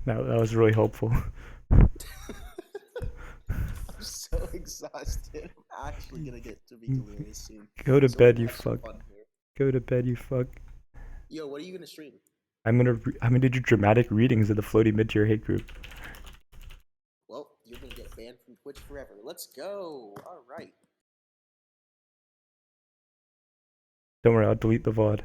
That was really helpful. I'm so exhausted. I'm actually gonna get to be delirious soon. Go to So we're bed, gonna you have some fuck. fun here. Go to bed, you fuck. Yo, what are you gonna stream? I'm gonna do dramatic readings of the floaty mid-tier hate group. Well, you're gonna get banned from Twitch forever. Let's go. All right. Don't worry, I'll delete the VOD.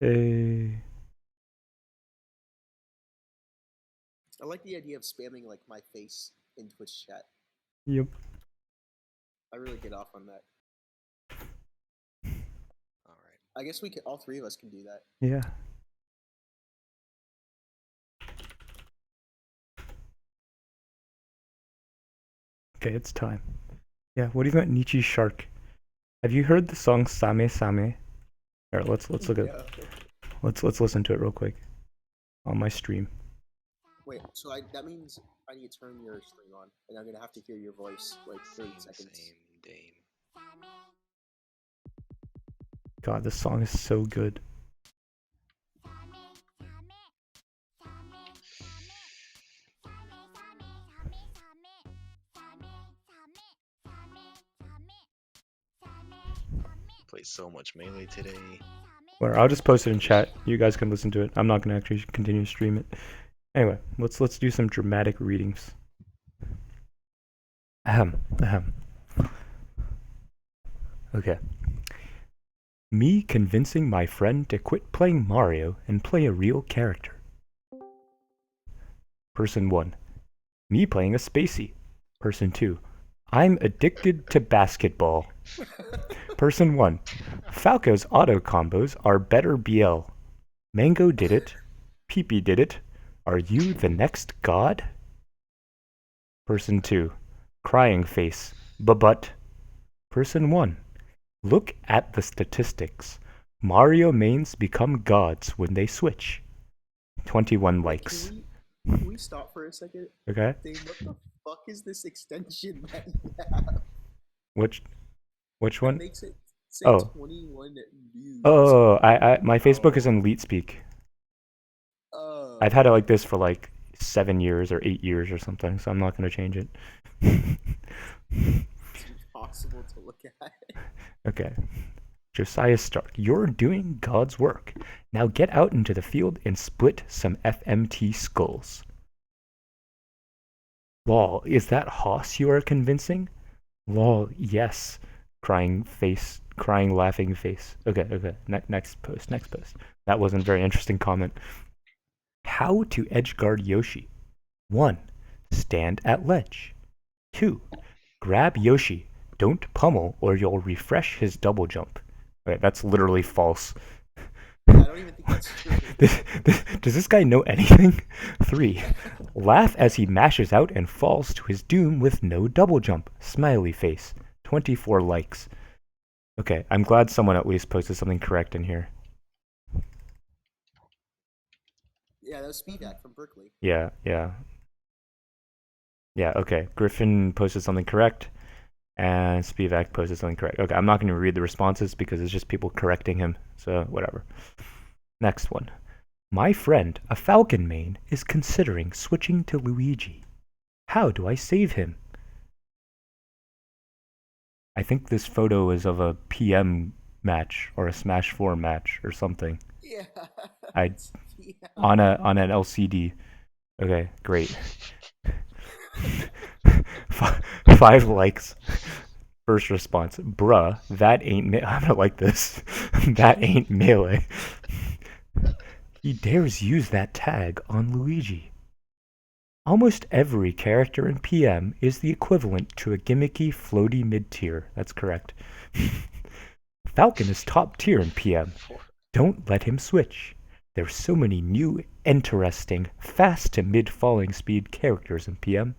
Hey. I like the idea of spamming like my face in Twitch chat. Yep. I really get off on that. All right. I guess we can. All three of us can do that. Yeah. Okay, it's time. Yeah, what do you got, Nietzsche Shark? Have you heard the song Same Same? Alright, let's look at let's listen to it real quick on my stream. Wait, so that means I need to turn your stream on, and I'm gonna have to hear your voice like 30 seconds. Same dame. God, this song is so good. Played so much melee today. Where I'll just post it in chat. You guys can listen to it. I'm not gonna actually continue to stream it. Anyway, let's do some dramatic readings. Ahem. Okay. Me convincing my friend to quit playing Mario and play a real character. Person 1. Me playing a Spacey. Person 2. I'm addicted to basketball. Person 1. Falco's auto combos are better BL. Mango did it. Peepee did it. Are you the next god? Person 2. Crying face. But. Person 1. Look at the statistics. Mario mains become gods when they switch. 21 likes. Can we stop for a second? Okay. Dave, what the fuck is this extension that you have? Which That one? makes it say Oh. 21 views. Oh, my Facebook is in Leet Speak. Oh. I've had it like this for like 7 years or 8 years or something, so I'm not gonna change it. It's impossible to look at. Okay. Josiah Stark, you're doing God's work. Now get out into the field and split some FMT skulls. Lol, is that Hoss you are convincing? Lol, yes. Crying laughing face. Okay. Next post. That wasn't a very interesting comment. How to edgeguard Yoshi. 1. Stand at ledge. 2. Grab Yoshi. Don't pummel or you'll refresh his double jump. Okay, that's literally false. I don't even think that's true. Does this guy know anything? 3. Laugh as he mashes out and falls to his doom with no double jump. Smiley face. 24 likes. Okay, I'm glad someone at least posted something correct in here. Yeah, that was Spivak from Berkeley. Yeah, okay. Griffin posted something correct, and Spivak posted something correct. Okay, I'm not going to read the responses because it's just people correcting him, so whatever. Next one. My friend, a Falcon main, is considering switching to Luigi. How do I save him? I think this photo is of a PM match or a Smash 4 match or something. Yeah. On an LCD. Okay, great. 5 likes. First response, bruh, that ain't I'm gonna like this. That ain't melee. He dares use that tag on Luigi. Almost every character in PM is the equivalent to a gimmicky, floaty mid-tier. That's correct. Falcon is top tier in PM. Don't let him switch. There's so many new, interesting, fast to mid-falling speed characters in PM.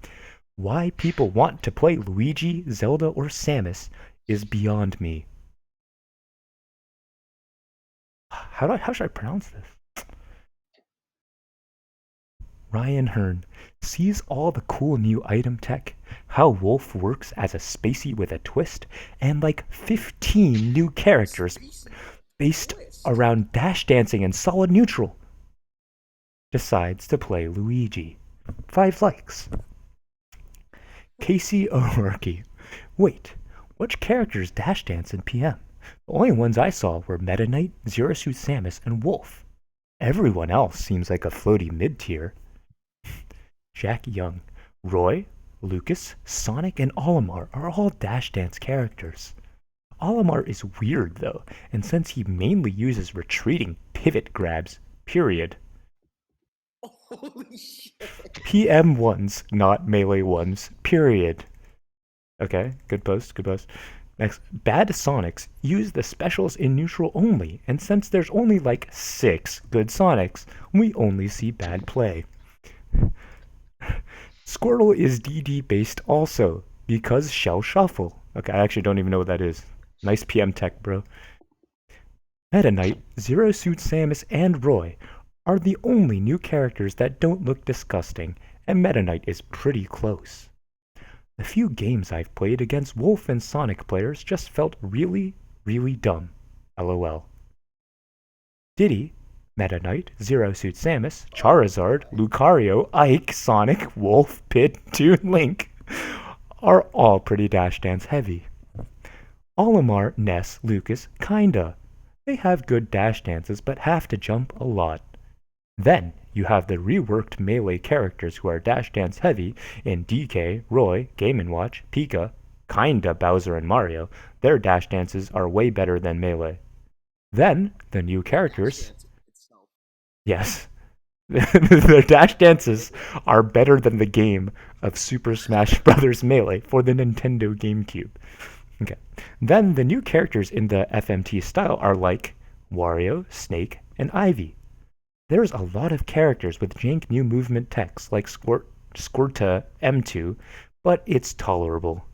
Why people want to play Luigi, Zelda, or Samus is beyond me. How should I pronounce this? Ryan Hearn sees all the cool new item tech, how Wolf works as a Spacey with a twist, and like 15 new characters. based Twist. around dash dancing and solid neutral, decides to play Luigi. 5 likes. Casey O'Rourke. Wait, which characters dash dance in PM? The only ones I saw were Meta Knight, Zero Suit Samus, and Wolf. Everyone else seems like a floaty mid-tier. Jack Young. Roy, Lucas, Sonic, and Olimar are all dash dance characters. Olimar is weird though, and since he mainly uses retreating pivot grabs, period. Holy shit. PM ones, not melee ones, period. Okay, good post, good post. Next, bad Sonics use the specials in neutral only, and since there's only like 6 good Sonics, we only see bad play. Squirtle is DD based also, because Shell Shuffle. Okay, I actually don't even know what that is. Nice PM tech, bro. Meta Knight, Zero Suit Samus, and Roy are the only new characters that don't look disgusting, and Meta Knight is pretty close. The few games I've played against Wolf and Sonic players just felt really, really dumb. LOL. Diddy, Meta Knight, Zero Suit Samus, Charizard, Lucario, Ike, Sonic, Wolf, Pit, Toon, Link are all pretty Dash Dance heavy. Olimar, Ness, Lucas, kinda. They have good dash dances but have to jump a lot. Then you have the reworked melee characters who are dash dance heavy in DK, Roy, Game & Watch, Pika, kinda Bowser and Mario. Their dash dances are way better than melee. Then the new characters, Dash dance itself. yes, their dash dances are better than the game of Super Smash Bros. Melee for the Nintendo GameCube. Okay. Then the new characters in the FMT style are like Wario, Snake, and Ivy. There's a lot of characters with jank new movement techs like Squirta M2, but it's tolerable.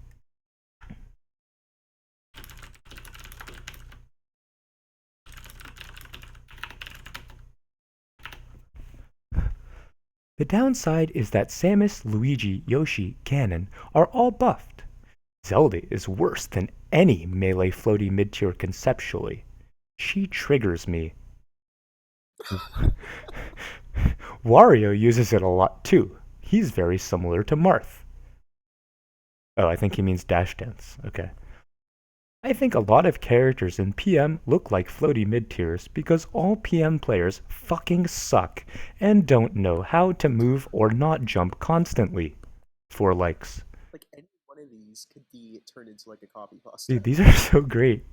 The downside is that Samus, Luigi, Yoshi, Ganon are all buffed. Zelda is worse than any melee floaty mid-tier conceptually. She triggers me. Wario uses it a lot too. He's very similar to Marth. Oh, I think he means Dash Dance. Okay. I think a lot of characters in PM look like floaty mid-tiers because all PM players fucking suck and don't know how to move or not jump constantly. 4 likes. Like any one of these could be turned into like a copy pasta. Dude, these are so great.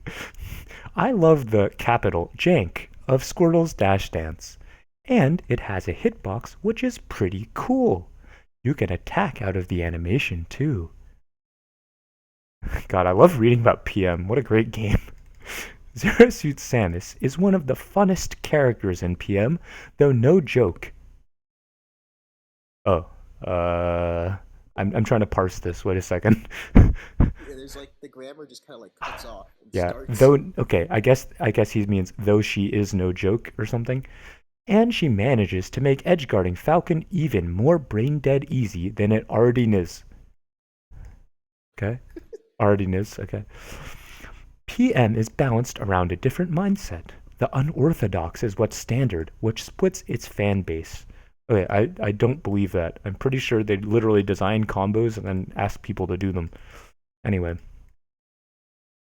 I love the capital jank of Squirtle's Dash Dance. And it has a hitbox which is pretty cool. You can attack out of the animation too. God, I love reading about PM. What a great game. Zero Suit Samus is one of the funnest characters in PM, though no joke. Oh, I'm trying to parse this. Wait a second. Yeah, there's like the grammar just kind of like cuts off and Yeah, starts. though okay, I guess he means though she is no joke or something. And she manages to make edgeguarding Falcon even more brain-dead easy than it already is. Okay? Already is, okay. PM is balanced around a different mindset. The unorthodox is what's standard, which splits its fan base. Okay, I don't believe that. I'm pretty sure they literally design combos and then ask people to do them. Anyway.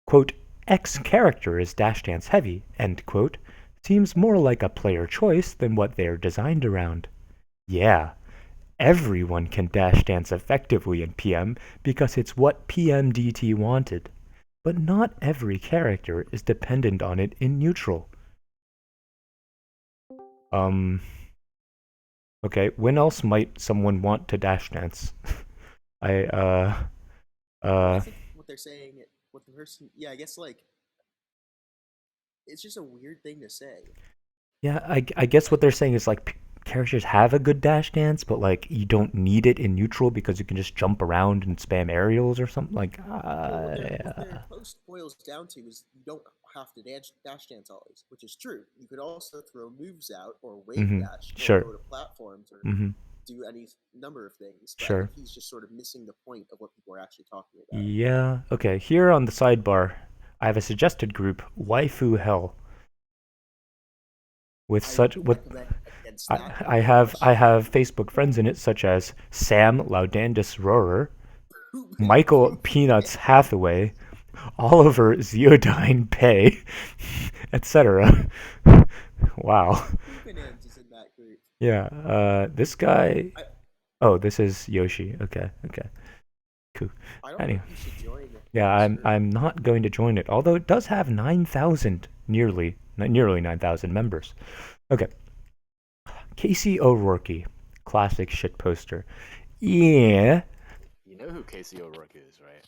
Quote, X character is dash dance heavy, end quote, seems more like a player choice than what they're designed around. Yeah, everyone can dash dance effectively in PM because it's what PMDT wanted, but not every character is dependent on it in neutral. Okay, when else might someone want to dash dance? I think what they're saying, what the person, yeah, I guess like it's just a weird thing to say. Yeah, I guess what they're saying is like characters have a good dash dance, but like you don't need it in neutral because you can just jump around and spam aerials or something. Like, Well, what yeah. their post boils down to is you don't have to dash dance always, which is true. You could also throw moves out or wave dash or Sure. go to platforms or do any number of things. But I Sure. think he's just sort of missing the point of what people are actually talking about. Yeah. Okay. Here on the sidebar, I have a suggested group, Waifu Hell. with I such with recommend against I, that. I have I have Facebook friends in it such as Sam Laudandus Rohrer, Michael Peanuts Hathaway, Oliver Zeodine Pay, etc. Wow. Poopinans is in that group. Yeah. This guy. I, Oh, this is Yoshi. Okay. Okay. Cool. I don't Anyway. think you should join. Yeah, this I'm group. I'm not going to join it. Although it does have 9,000, nearly 9,000 members. Okay. Casey O'Rourke, classic shit poster. Yeah. You know who Casey O'Rourke is, right?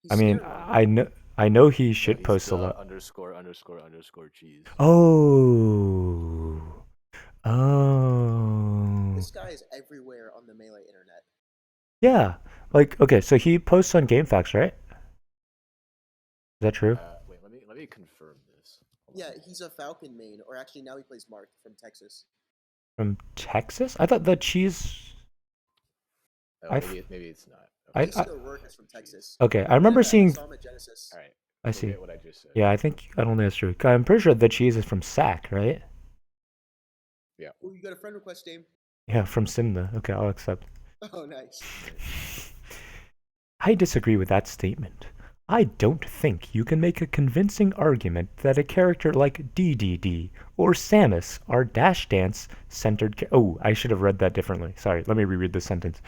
He's I mean, scared. I know he No, shit he's posts a the lot. ____ cheese. Oh. Oh. This guy is everywhere on the Melee internet. Yeah. Like, okay, so he posts on GameFAQs, right? Is that true? Wait, let me confirm this. Hold Yeah, on. he's a Falcon main, or actually now he plays Mark from Texas. From Texas? I thought the cheese. Oh, I maybe it's not. I- Casey O'Rourke is from Texas. Okay, I remember seeing. I saw him at Genesis. All right. I see. Forget what I just said. Yeah, I don't think that's true. I'm pretty sure the cheese is from SAC, right? Yeah. Oh, you got a friend request, Dame? Yeah, from Simna. Okay, I'll accept. Oh, nice. I disagree with that statement. I don't think you can make a convincing argument that a character like DDD or Samus are Dash Dance centered. Oh, I should have read that differently. Sorry, let me reread the sentence.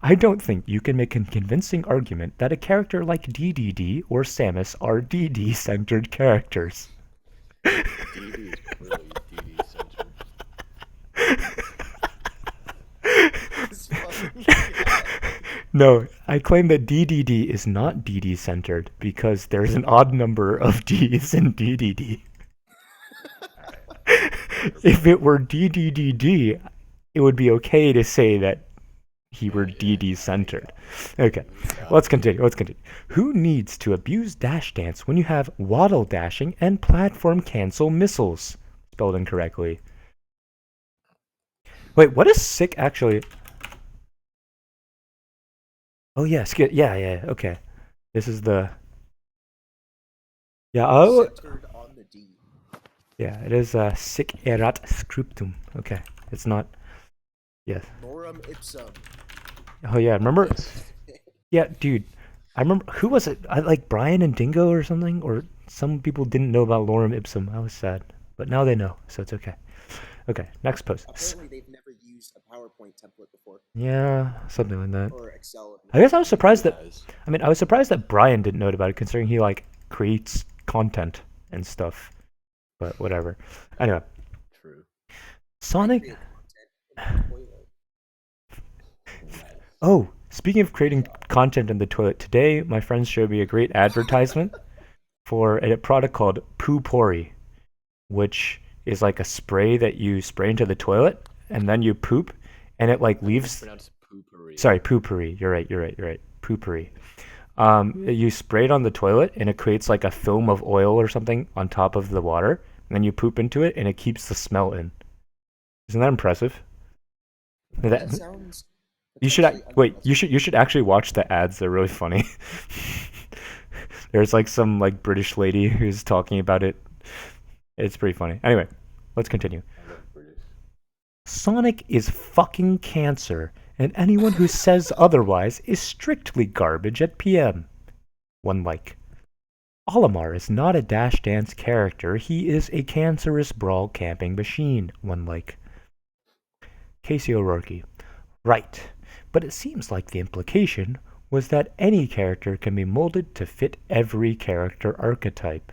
I don't think you can make a convincing argument that a character like DDD or Samus are DD centered characters. DD is clearly DD centered. This fucking guy. No, I claim that DDD is not DD centered because there's an odd number of Ds in DDD. If it were DDDD, it would be okay to say that he were DD centered. Okay, let's continue. Who needs to abuse Dash Dance when you have waddle dashing and platform cancel missiles? Spelled incorrectly. Wait, what is sick actually? Oh yes, yeah. Okay, this is the. Yeah. Oh. Centered on the D. Yeah, it is sic erat scriptum. Okay, it's not. Yes. Lorem ipsum. Oh yeah, remember? Yeah, dude. I remember who was it? Like Brian and Dingo or something, or some people didn't know about lorem ipsum. I was sad, but now they know, so it's okay. Okay, next post. Apparently, they've never used a PowerPoint template before, Yeah, something like that. or Excel. I guess I was surprised that. Guys. I mean, I was surprised that Brian didn't know about it, considering he like creates content and stuff. But whatever. Anyway, True. Sonic. Create content in the toilet. Oh, speaking of creating content in the toilet, today my friends showed me a great advertisement for a product called Poo Pori, which is like a spray that you spray into the toilet and then you poop, and it like It's leaves. pronounced poopery. Sorry, poopery. You're right. Poopery. You spray it on the toilet and it creates like a film of oil or something on top of the water, and then you poop into it and it keeps the smell in. Isn't that impressive? That sounds. You should you should actually watch the ads. They're really funny. There's like some like British lady who's talking about it. It's pretty funny. Anyway, let's continue. I love British. Sonic is fucking cancer, and anyone who says otherwise is strictly garbage at PM. One like. Olimar is not a Dash Dance character. He is a cancerous brawl camping machine. One like. Casey O'Rourke. Right. But it seems like the implication was that any character can be molded to fit every character archetype.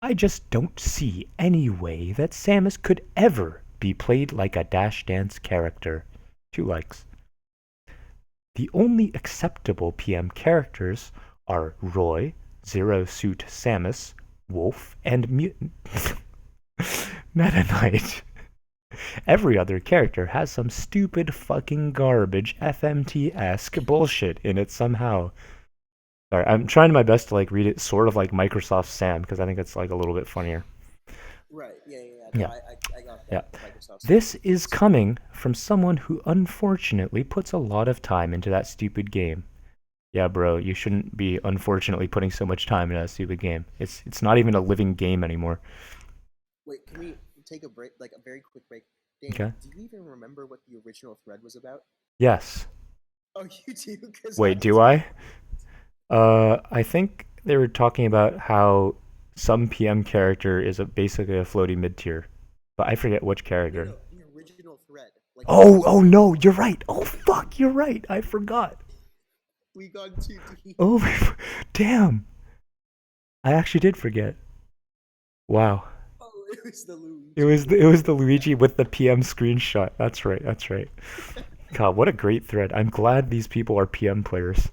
I just don't see any way that Samus could ever be played like a Dash Dance character. 2 likes. The only acceptable PM characters are Roy, Zero Suit Samus, Wolf, and Meta Knight. Every other character has some stupid fucking garbage FMT-esque bullshit in it somehow. Sorry, I'm trying my best to like read it sort of like Microsoft Sam because I think it's like a little bit funnier. Right. Yeah. Yeah. I got Yeah. that. Microsoft This Stuff. is coming from someone who unfortunately puts a lot of time into that stupid game. Yeah, bro, you shouldn't be unfortunately putting so much time into that stupid game. It's not even a living game anymore. Wait, take a break, like a very quick break. Dane, Okay. do you even remember what the original thread was about? Yes. Oh, you do? Because Wait, do I? I think they were talking about how some PM character is basically a floaty mid tier, but I forget which No, character. no, the original thread. Like Oh no, you're right. Oh fuck, you're right. I forgot. we gone too deep. Oh, damn. I actually did forget. Wow. Oh, it was the Luigi. It was the Luigi with the PM screenshot. That's right. That's right. God, what a great thread. I'm glad these people are PM players.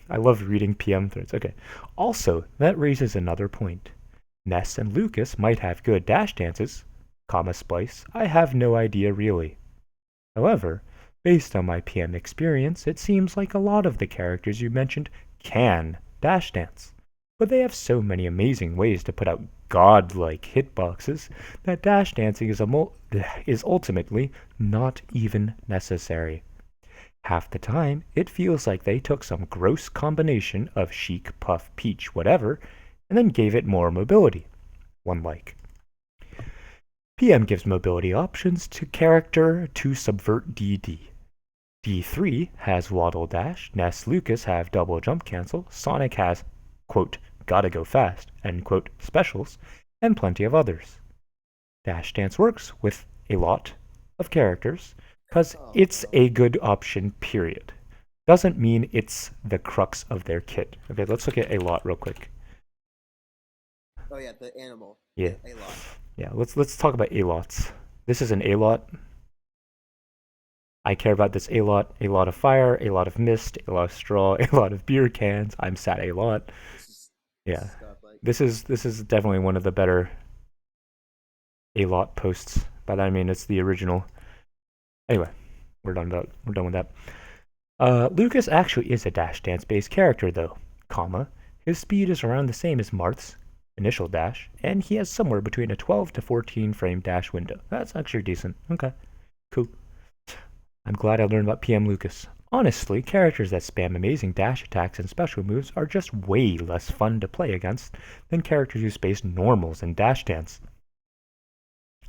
I love reading PM threads. Okay. Also, that raises another point. Ness and Lucas might have good dash dances, comma splice. I have no idea really. However, based on my PM experience, it seems like a lot of the characters you mentioned can dash dance. But they have so many amazing ways to put out godlike hitboxes that dash dancing is ultimately not even necessary. Half the time, it feels like they took some gross combination of chic, puff, peach, whatever, and then gave it more mobility. One like. PM gives mobility options to character to subvert DD. D3 has waddle dash, Ness Lucas have double jump cancel, Sonic has, quote, gotta go fast, end quote, specials, and plenty of others. Dash dance works with a lot of characters, because it's a good option, period. Doesn't mean it's the crux of their kit. Okay, let's look at a lot real quick. Oh yeah, the animal. Yeah. A lot. Yeah, let's talk about A-lots. This is an A-lot. I care about this A-lot of fire, a lot of mist, a lot of straw, a lot of beer cans. I'm sad A-lot. Yeah. This is definitely one of the better A-lot posts. By that I mean it's the original. Anyway, we're done with that. Lucas actually is a dash dance based character though, comma. His speed is around the same as Marth's initial dash, and he has somewhere between a 12 to 14 frame dash window. That's actually decent. Okay, cool. I'm glad I learned about PM Lucas. Honestly, characters that spam amazing dash attacks and special moves are just way less fun to play against than characters who space normals and dash dance.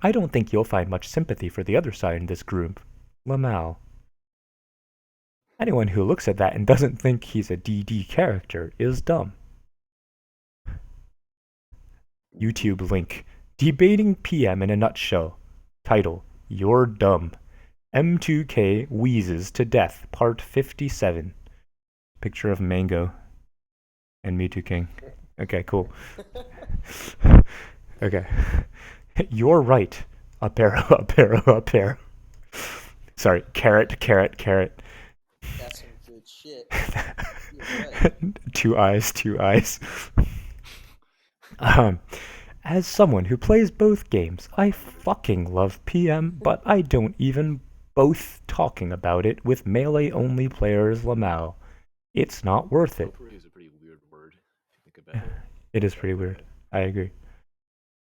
I don't think you'll find much sympathy for the other side in this group. Lamal. Anyone who looks at that and doesn't think he's a DD character is dumb. YouTube link. Debating PM in a nutshell. Title. You're dumb. M2K wheezes to death, part 57. Picture of Mango and Mewtwo King. Okay, cool. Okay. You're right. Up arrow, up arrow, up arrow. Sorry, carrot, carrot, carrot. That's some good shit. You're right. Two eyes. As someone who plays both games, I fucking love PM, but I don't even both talking about it with melee-only players Lamau. It's not worth it. Potpourri is a pretty weird word, if you think about it. It is pretty weird. I agree.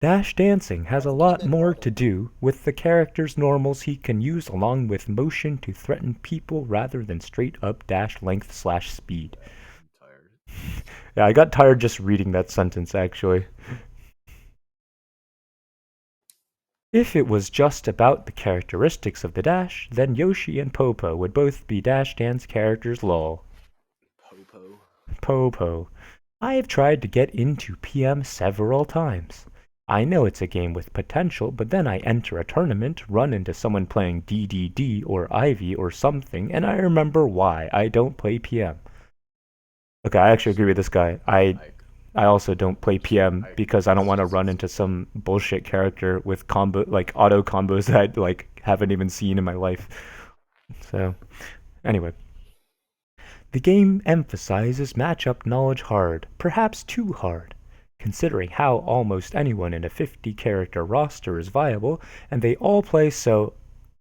Dash dancing has a lot more to do with the character's normals he can use along with motion to threaten people rather than straight up dash length / speed. I'm tired. Yeah, I got tired just reading that sentence actually. If it was just about the characteristics of the dash, then Yoshi and Popo would both be dash dance characters lol. Popo. Popo. I have tried to get into PM several times. I know it's a game with potential, but then I enter a tournament, run into someone playing DDD or Ivy or something, and I remember why I don't play PM. Okay, I actually agree with this guy. I also don't play PM because I don't want to run into some bullshit character with auto combos that I haven't even seen in my life. So, anyway. The game emphasizes matchup knowledge hard, perhaps too hard. Considering how almost anyone in a 50-character roster is viable, and they all play so,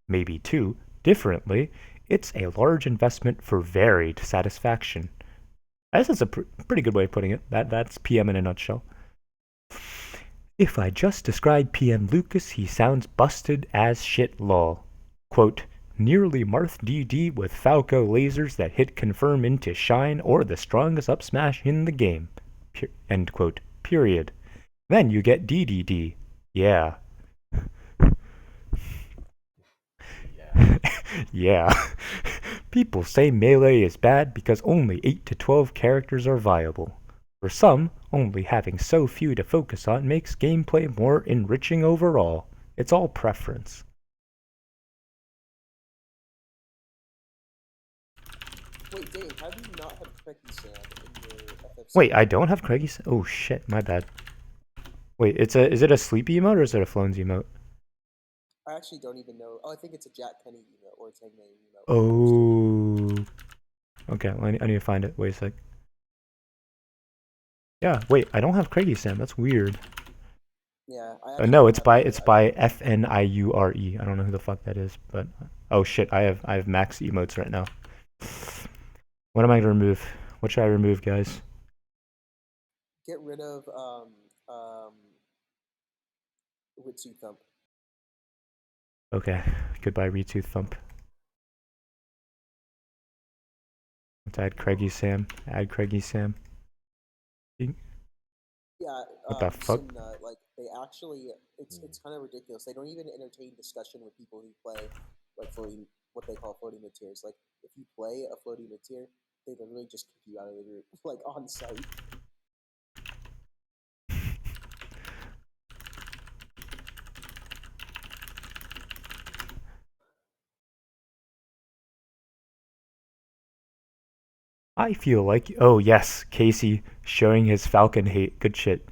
maybe too, differently, it's a large investment for varied satisfaction. I guess that's a pretty good way of putting it. That's PM in a nutshell. If I just describe PM Lucas, he sounds busted as shit lol. Quote, nearly Marth DD with Falco lasers that hit confirm into Shine or the strongest up smash in the game. End quote. Period. Then you get DDD. Yeah. Yeah. Yeah. People say Melee is bad because only 8 to 12 characters are viable. For some, only having so few to focus on makes gameplay more enriching overall. It's all preference. Wait, Dave, how do you not have Cracky Sam in your FFC? Wait, I don't have Craigie. Oh shit, my bad. Wait, is it a sleepy emote or is it a Flones emote? I actually don't even know. Oh, I think it's a Jack Penny emote or a Tang May emote. Oh. Okay, well, I need to find it. Wait a sec. Yeah, wait, I don't have Craigie Sam. That's weird. Yeah, I actually No, don't it's have by either. it's by FNIURE. I don't know who the fuck that is, but oh shit, I have max emotes right now. What am I gonna remove? What should I remove, guys? Get rid of Witsu Thump. Okay, goodbye Retooth Thump. Let's add Craigie Sam. Add Craigie Sam. Yeah, What the fuck? like they actually, it's kind of ridiculous. They don't even entertain discussion with people who play like floating, what they call floating mid tiers. Like if you play a floating mid tier, they literally just kick you out of the group, like on site. I feel like oh yes, Casey showing his Falcon hate. Good shit.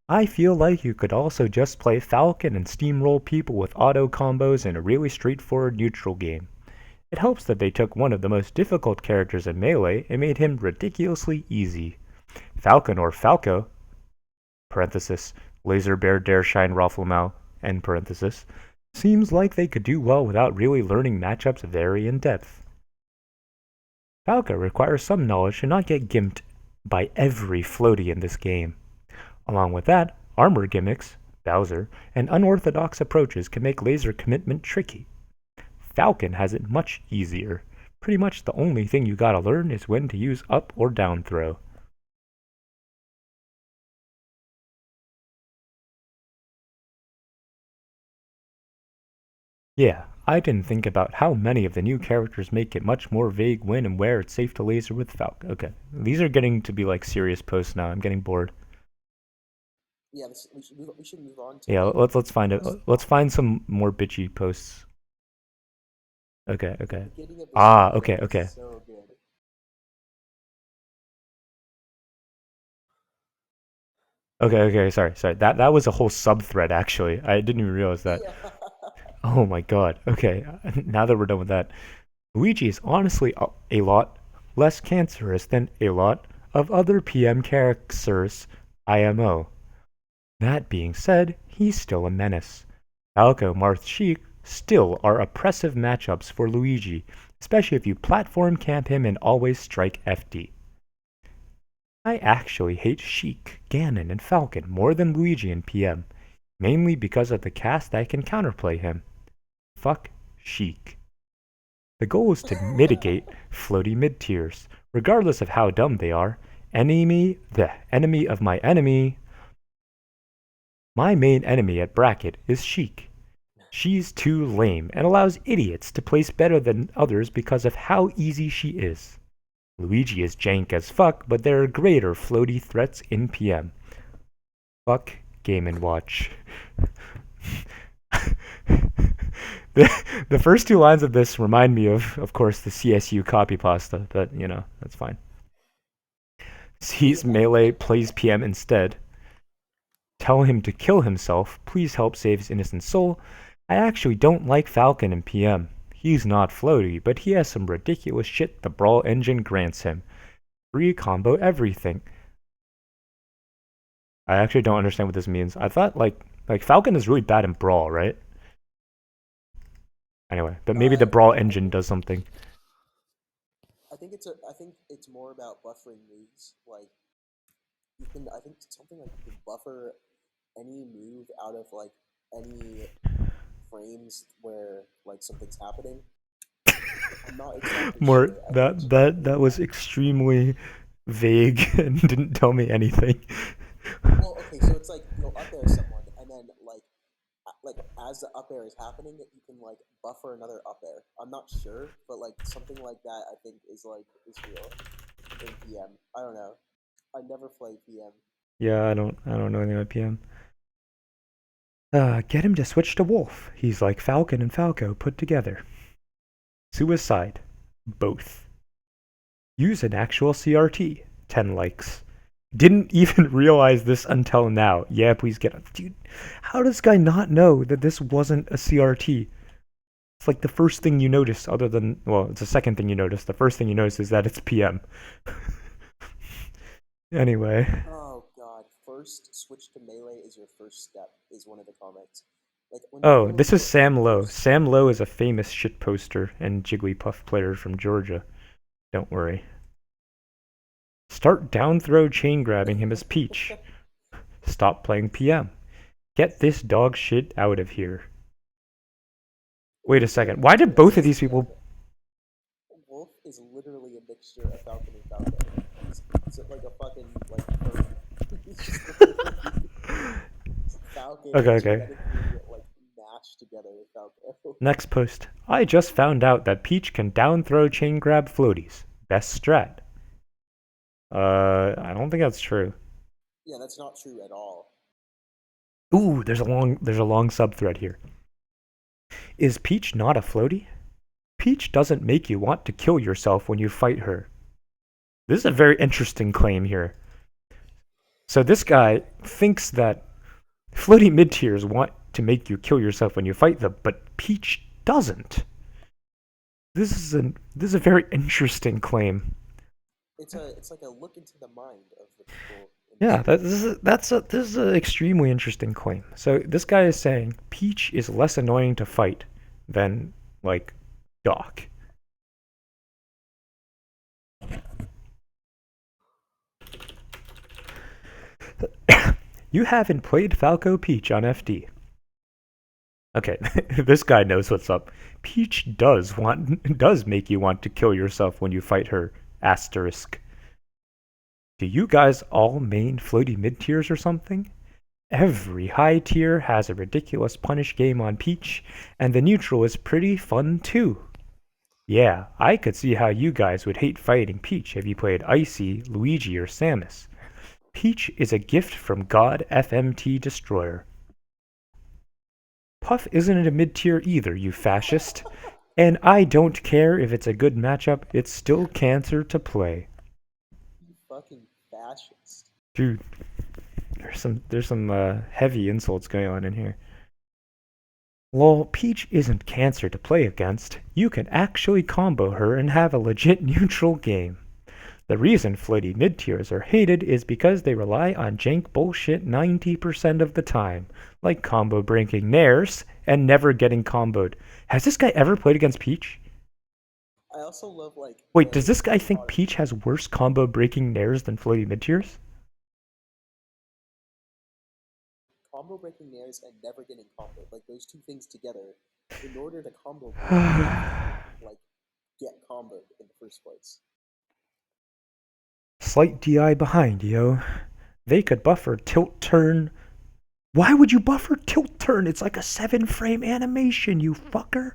I feel like you could also just play Falcon and steamroll people with auto combos in a really straightforward neutral game. It helps that they took one of the most difficult characters in Melee and made him ridiculously easy. Falcon or Falco parenthesis, Laser Bear Dareshine Rafflemau, end parenthesis, seems like they could do well without really learning matchups very in depth. Falco requires some knowledge to not get gimped by every floaty in this game. Along with that, armor gimmicks, Bowser, and unorthodox approaches can make laser commitment tricky. Falcon has it much easier. Pretty much the only thing you gotta learn is when to use up or down throw. Yeah, I didn't think about how many of the new characters make it much more vague when and where it's safe to laser with Falcon. Okay, these are getting to be like serious posts now. I'm getting bored. Yeah, we should move on to. Yeah, like, let's find it. Let's find some more bitchy posts. Okay. the beginning of this Ah, video okay. is so good. Okay. Sorry. That was a whole sub thread actually. I didn't even realize that. Yeah. Oh my god. Okay, now that we're done with that, Luigi is honestly a lot less cancerous than a lot of other PM characters IMO. That being said, he's still a menace. Falco, Marth, Sheik still are oppressive matchups for Luigi, especially if you platform camp him and always strike FD. I actually hate Sheik, Ganon, and Falcon more than Luigi and PM, mainly because of the cast that can counterplay him. Fuck Sheik. The goal is to mitigate floaty mid-tiers, regardless of how dumb they are. The enemy of my enemy. My main enemy at bracket is Sheik. She's too lame and allows idiots to place better than others because of how easy she is. Luigi is jank as fuck, but there are greater floaty threats in PM. Fuck Game & Watch. The first two lines of this remind me of course, the CSU copy pasta, but you know, that's fine. Sees Melee, plays PM instead. Tell him to kill himself. Please help save his innocent soul. I actually don't like Falcon in PM. He's not floaty, but he has some ridiculous shit the Brawl engine grants him. Free combo everything. I actually don't understand what this means. I thought like Falcon is really bad in Brawl, right? Anyway, but maybe the Brawl engine does something. I think it's more about buffering moves. Like I think something like you can buffer any move out of like any frames where like something's happening. I'm not exactly More sure. that was extremely vague and didn't tell me anything. Well, okay, so it's like you'll up air someone and then like like as the up air is happening, you can like buffer another up air. I'm not sure, but like something like that, I think is real in PM. I don't know. I never played PM. Yeah, I don't know anything about PM. Get him to switch to Wolf. He's like Falcon and Falco put together. Suicide. Both. Use an actual CRT. 10 likes. Didn't even realize this until now. Yeah, please get it. Dude, how does this guy not know that this wasn't a CRT? It's like the first thing you notice, other than, well, it's the second thing you notice. The first thing you notice is that it's PM. Anyway. Oh god, first switch to melee is your first step, is one of the comments. Like when Oh, people this is put Sam Lowe. first- Sam Lowe is a famous shit poster and Jigglypuff player from Georgia. Don't worry. Start down throw chain grabbing him as Peach. Stop playing PM. Get this dog shit out of here. Wait a second. Why did both of these people... Wolf is literally a mixture of Falcon and Falco. He's like a fucking like furry. He's just literally Falcon Okay. genetically like mashed together with Falco. Next post. I just found out that Peach can down throw chain grab floaties. Best strat. I don't think that's true. Yeah, that's not true at all. Ooh, there's a long subthread here. Is Peach not a floaty? Peach doesn't make you want to kill yourself when you fight her. This is a very interesting claim here. So this guy thinks that floaty mid-tiers want to make you kill yourself when you fight them, but Peach doesn't. This is a very interesting claim. It's like a look into the mind of the people. Yeah, this is an extremely interesting claim. So this guy is saying Peach is less annoying to fight than like Doc. You haven't played Falco Peach on FD. Okay, this guy knows what's up. Peach does make you want to kill yourself when you fight her. Asterisk. Do you guys all main floaty mid tiers or something? Every high tier has a ridiculous punish game on Peach, and the neutral is pretty fun too. Yeah, I could see how you guys would hate fighting Peach if you played Icy, Luigi, or Samus. Peach is a gift from God FMT Destroyer. Puff isn't a mid-tier either, you fascist. And I don't care if it's a good matchup, it's still cancer to play. You fucking fascist. Dude, there's some heavy insults going on in here. Lol, Peach isn't cancer to play against. You can actually combo her and have a legit neutral game. The reason floaty mid-tiers are hated is because they rely on jank bullshit 90% of the time, like combo breaking nairs and never getting comboed. Has this guy ever played against Peach? I also love like. Wait, does this guy think Peach has worse combo breaking nairs than floaty mid-tiers? Combo breaking nairs and never getting comboed, like those two things together, in order to combo break, you have to, like get comboed in the first place. Slight DI behind, yo. They could buffer tilt turn. Why would you buffer tilt turn? It's like a 7-frame animation, you fucker.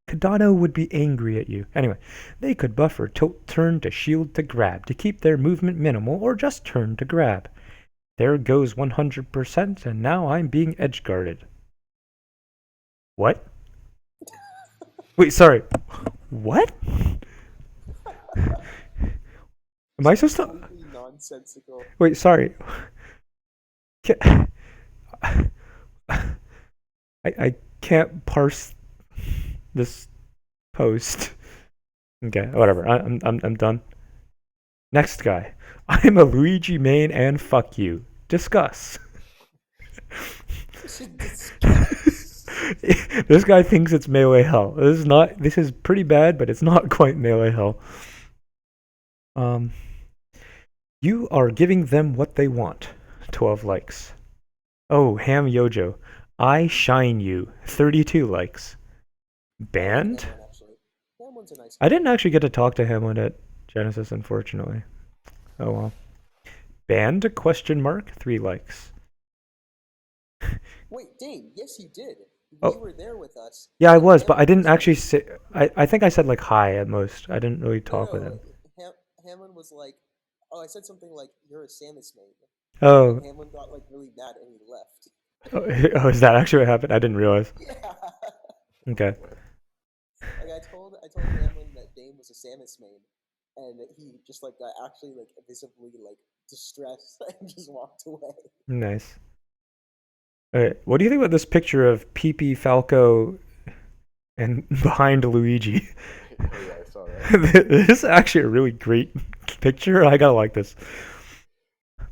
Kadano would be angry at you. Anyway, they could buffer tilt turn to shield to grab to keep their movement minimal or just turn to grab. There goes 100% and now I'm being edge guarded. What? Wait, sorry. What? Am I supposed to... Completely nonsensical. Wait, sorry. I can't parse this post. Okay, whatever. I'm done. Next guy. I'm a Luigi main and fuck you. Discuss. This guy thinks it's melee hell. This is pretty bad, but it's not quite melee hell. You are giving them what they want. 12 likes. Oh, Ham Yojo. I shine you. 32 likes. Banned? I didn't actually get to talk to him on it, Genesis, unfortunately. Oh well. Banned? Question mark. 3 likes. Wait, Dane, yes, you did. Oh, You were there with us, yeah, I and was, but I Hamlin didn't was actually like, say. I think I said like hi at most. I didn't really no, talk with no. him. Hamlin was like, oh, I said something like, "You're a Samus main," and then Oh, Hamlin got like really mad and he left. oh, is that actually what happened? I didn't realize. Yeah. Okay. Like I told Hamlin that Dane was a Samus main, and he just like got actually like visibly like distressed and just walked away. Nice. Okay, what do you think about this picture of Pepe Falco and behind Luigi? Oh yeah, I saw that. This is actually a really great picture. I gotta like this.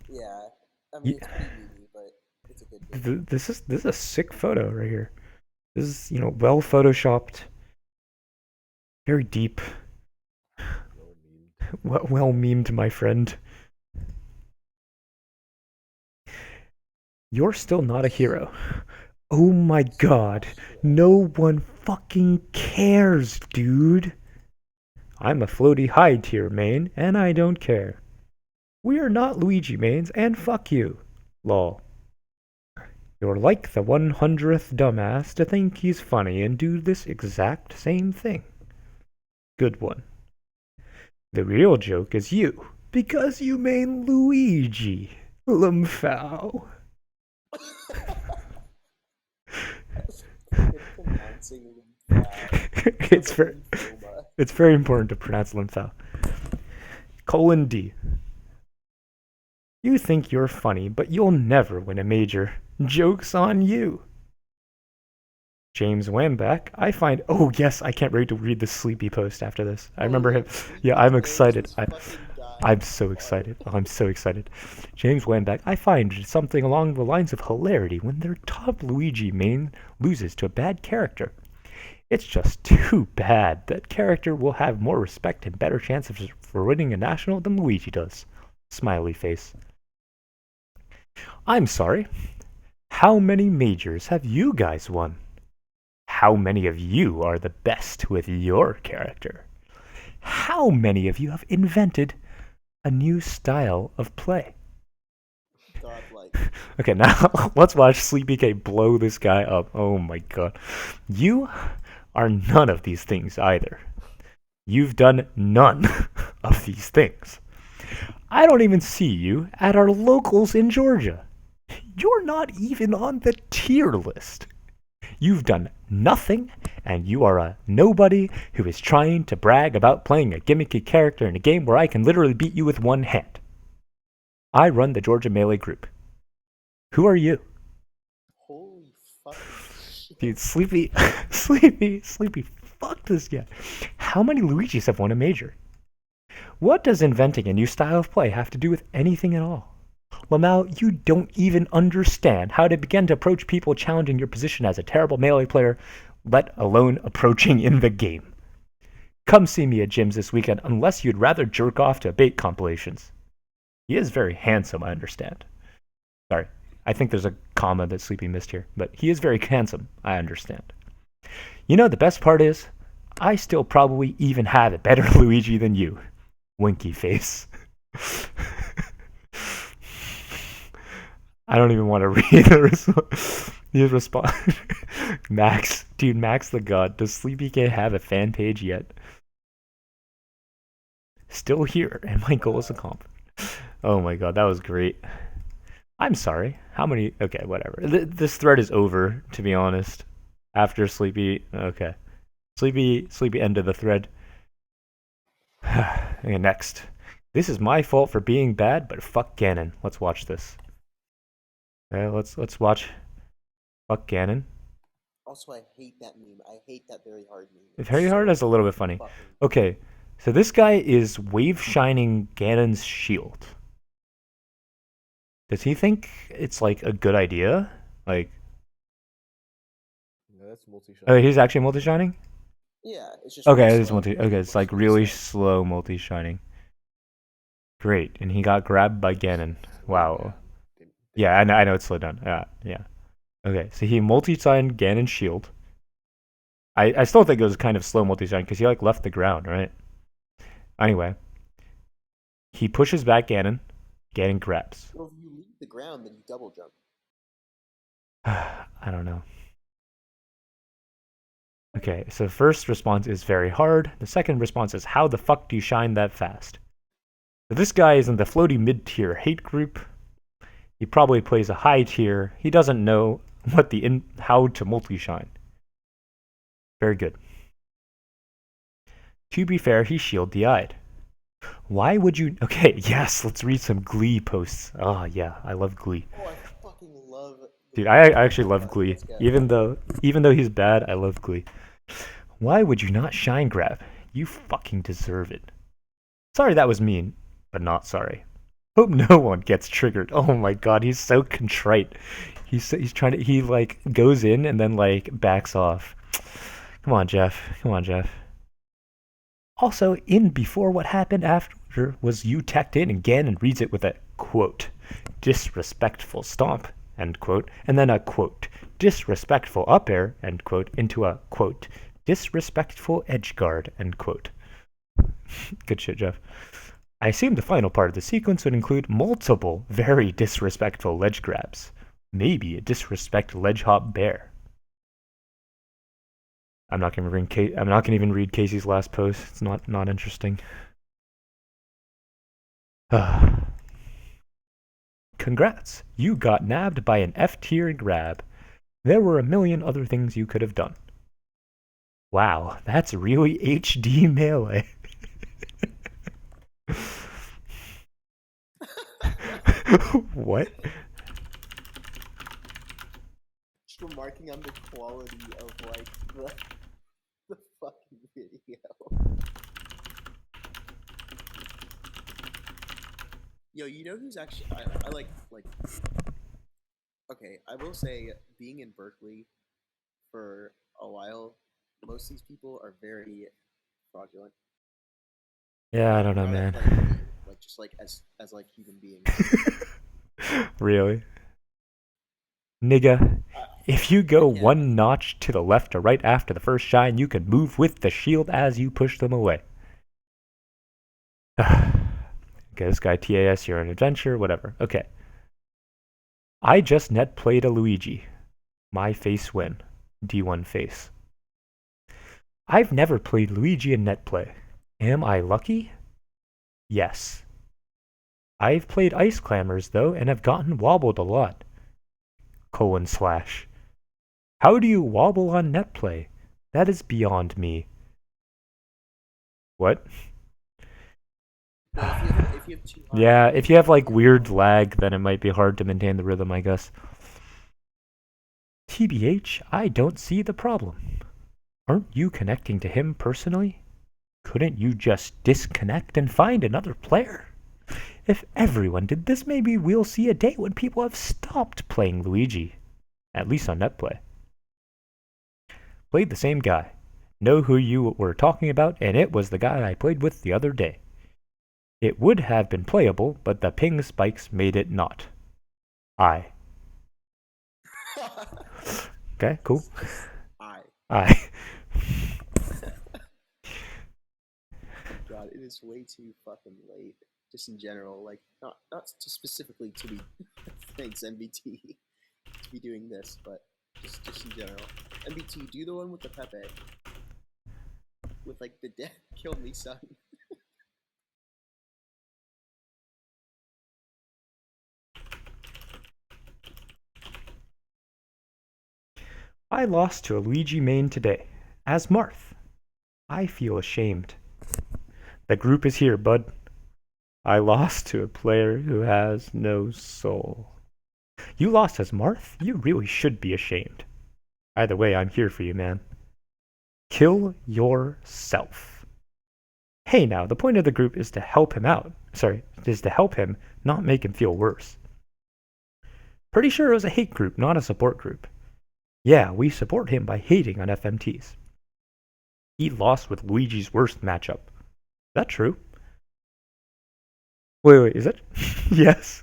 Yeah, I mean Ye- it's pretty meaty, but it's a good picture. This is a sick photo right here. This is well photoshopped, very deep, Well memed. well memed, my friend. You're still not a hero. Oh my god. No one fucking cares, dude. I'm a floaty high tier main, and I don't care. We are not Luigi mains, and fuck you. Lol. You're like the 100th dumbass to think he's funny and do this exact same thing. Good one. The real joke is you, because you main Luigi. Lumfao. Good pronouncing that. it's Sounds like very, lymphoma. it's very important to pronounce Lumfao. Colon D. You think you're funny, but you'll never win a major. Joke's on you. James Wamback, I find. Oh, yes, I can't wait to read the sleepy post after this. I remember him. Yeah, I'm excited. I'm so excited. Oh, I'm so excited. James Wamback, I find something along the lines of hilarity when their top Luigi main loses to a bad character. It's just too bad that character will have more respect and better chances for winning a national than Luigi does. Smiley face. I'm sorry. How many majors have you guys won? How many of you are the best with your character? How many of you have invented a new style of play? Godlike. Okay, now let's watch Sleepy K blow this guy up. Oh my god. You are none of these things either. You've done none of these things. I don't even see you at our locals in Georgia. You're not even on the tier list. You've done nothing, and you are a nobody who is trying to brag about playing a gimmicky character in a game where I can literally beat you with one hand. I run the Georgia Melee group. Who are you? Holy fucking shit. Dude, Sleepy, Sleepy, fuck this guy. How many Luigis have won a major? What does inventing a new style of play have to do with anything at all? Lamau, you don't even understand how to begin to approach people challenging your position as a terrible melee player, let alone approaching in the game. Come see me at gyms this weekend unless you'd rather jerk off to bait compilations. He is very handsome, I understand. Sorry, I think there's a comma that Sleepy missed here, but he is very handsome, I understand. You know, the best part is, I still probably even have a better Luigi than you. Winky face. I don't even want to read his response. Max, dude, Max the God. Does Sleepy K have a fan page yet? Still here, and my goal is accomplished. Oh my god, that was great. I'm sorry. How many? Okay, whatever. This thread is over, to be honest. After Sleepy, okay. Sleepy ended the thread. Okay, next. This is my fault for being bad, but fuck Ganon. Let's watch this. Okay, let's watch. Fuck Ganon. Also, I hate that meme. I hate that very hard meme. If Harry Hard is a little bit funny. Fucking Okay, so this guy is wave shining Ganon's shield. Does he think it's like a good idea? Like, No, that's multi-shot. oh, he's actually multi shining. yeah, it's just Okay, really it is slow. multi. Okay, it's like really slow multi shining. Great, and he got grabbed by Ganon. Wow. Yeah, I know it's slowed down. Yeah. Okay, so he multi-signed Ganon's shield. I still think it was kind of slow multi-sign because he like left the ground, right? Anyway, he pushes back Ganon. Ganon grabs. Well, if you leave the ground, then you double jump. I don't know. Okay, so first response is very hard. The second response is how the fuck do you shine that fast? So this guy is in the floaty mid-tier hate group. He probably plays a high tier. He doesn't know how to multi-shine. Very good. To be fair, he's shield-eyed. Why would you... Okay, yes, let's read some Glee posts. Oh, yeah, I love Glee. Oh, I fucking love. Dude, I actually love Glee. Let's go. Even though he's bad, I love Glee. Why would you not shine grab? You fucking deserve it. Sorry that was mean, but not sorry. Hope no one gets triggered. Oh my god, he's so contrite. He's trying to like goes in and then like backs off. Come on, Jeff. Come on, Jeff. Also, in before what happened after was you teched in again and reads it with a quote, disrespectful stomp, end quote, and then a quote, disrespectful up air, end quote, into a quote, disrespectful edge guard, end quote. Good shit, Jeff. I assume the final part of the sequence would include multiple very disrespectful ledge grabs. Maybe a disrespect ledge hop bear. I'm not gonna even read Casey's last post. It's not interesting. Congrats, you got nabbed by an F tier grab. There were a million other things you could have done. Wow, that's really HD melee. What? Just remarking on the quality of like the fucking video. Yo, you know who's actually I like. Okay, I will say being in Berkeley for a while, most of these people are very fraudulent. Yeah, I don't know, Not man. like just like as like human beings. Really? Nigga, if you go Yeah. one notch to the left or right after the first shine, you can move with the shield as you push them away. Okay, this guy TAS, you're an adventure, whatever. Okay. I just net played a Luigi. My face win. D1 face. I've never played Luigi in net play. Am I lucky? Yes. I've played Ice Clambers though and have gotten wobbled a lot. : How do you wobble on net play? That is beyond me. What? Well, if you have too high, Yeah, if you have like weird lag, then it might be hard to maintain the rhythm, I guess. TBH, I don't see the problem. Aren't you connecting to him personally? Couldn't you just disconnect and find another player? If everyone did this, maybe we'll see a day when people have stopped playing Luigi. At least on netplay. Played the same guy. Know who you were talking about, and it was the guy I played with the other day. It would have been playable, but the ping spikes made it not. I. Okay, cool. I. God, it is way too fucking late. Just in general, like not specifically to be thanks MBT to be doing this, but just in general. MBT, do the one with the Pepe. With like the death kill me son. I lost to a Luigi main today. As Marth. I feel ashamed. The group is here, bud. I lost to a player who has no soul. You lost as Marth? You really should be ashamed. Either way, I'm here for you, man. Kill yourself. Hey now, the point of the group is to help him out. Is to help him, not make him feel worse. Pretty sure it was a hate group, not a support group. Yeah, we support him by hating on FMTs. He lost with Luigi's worst matchup. Is that true? Wait, is it? Yes.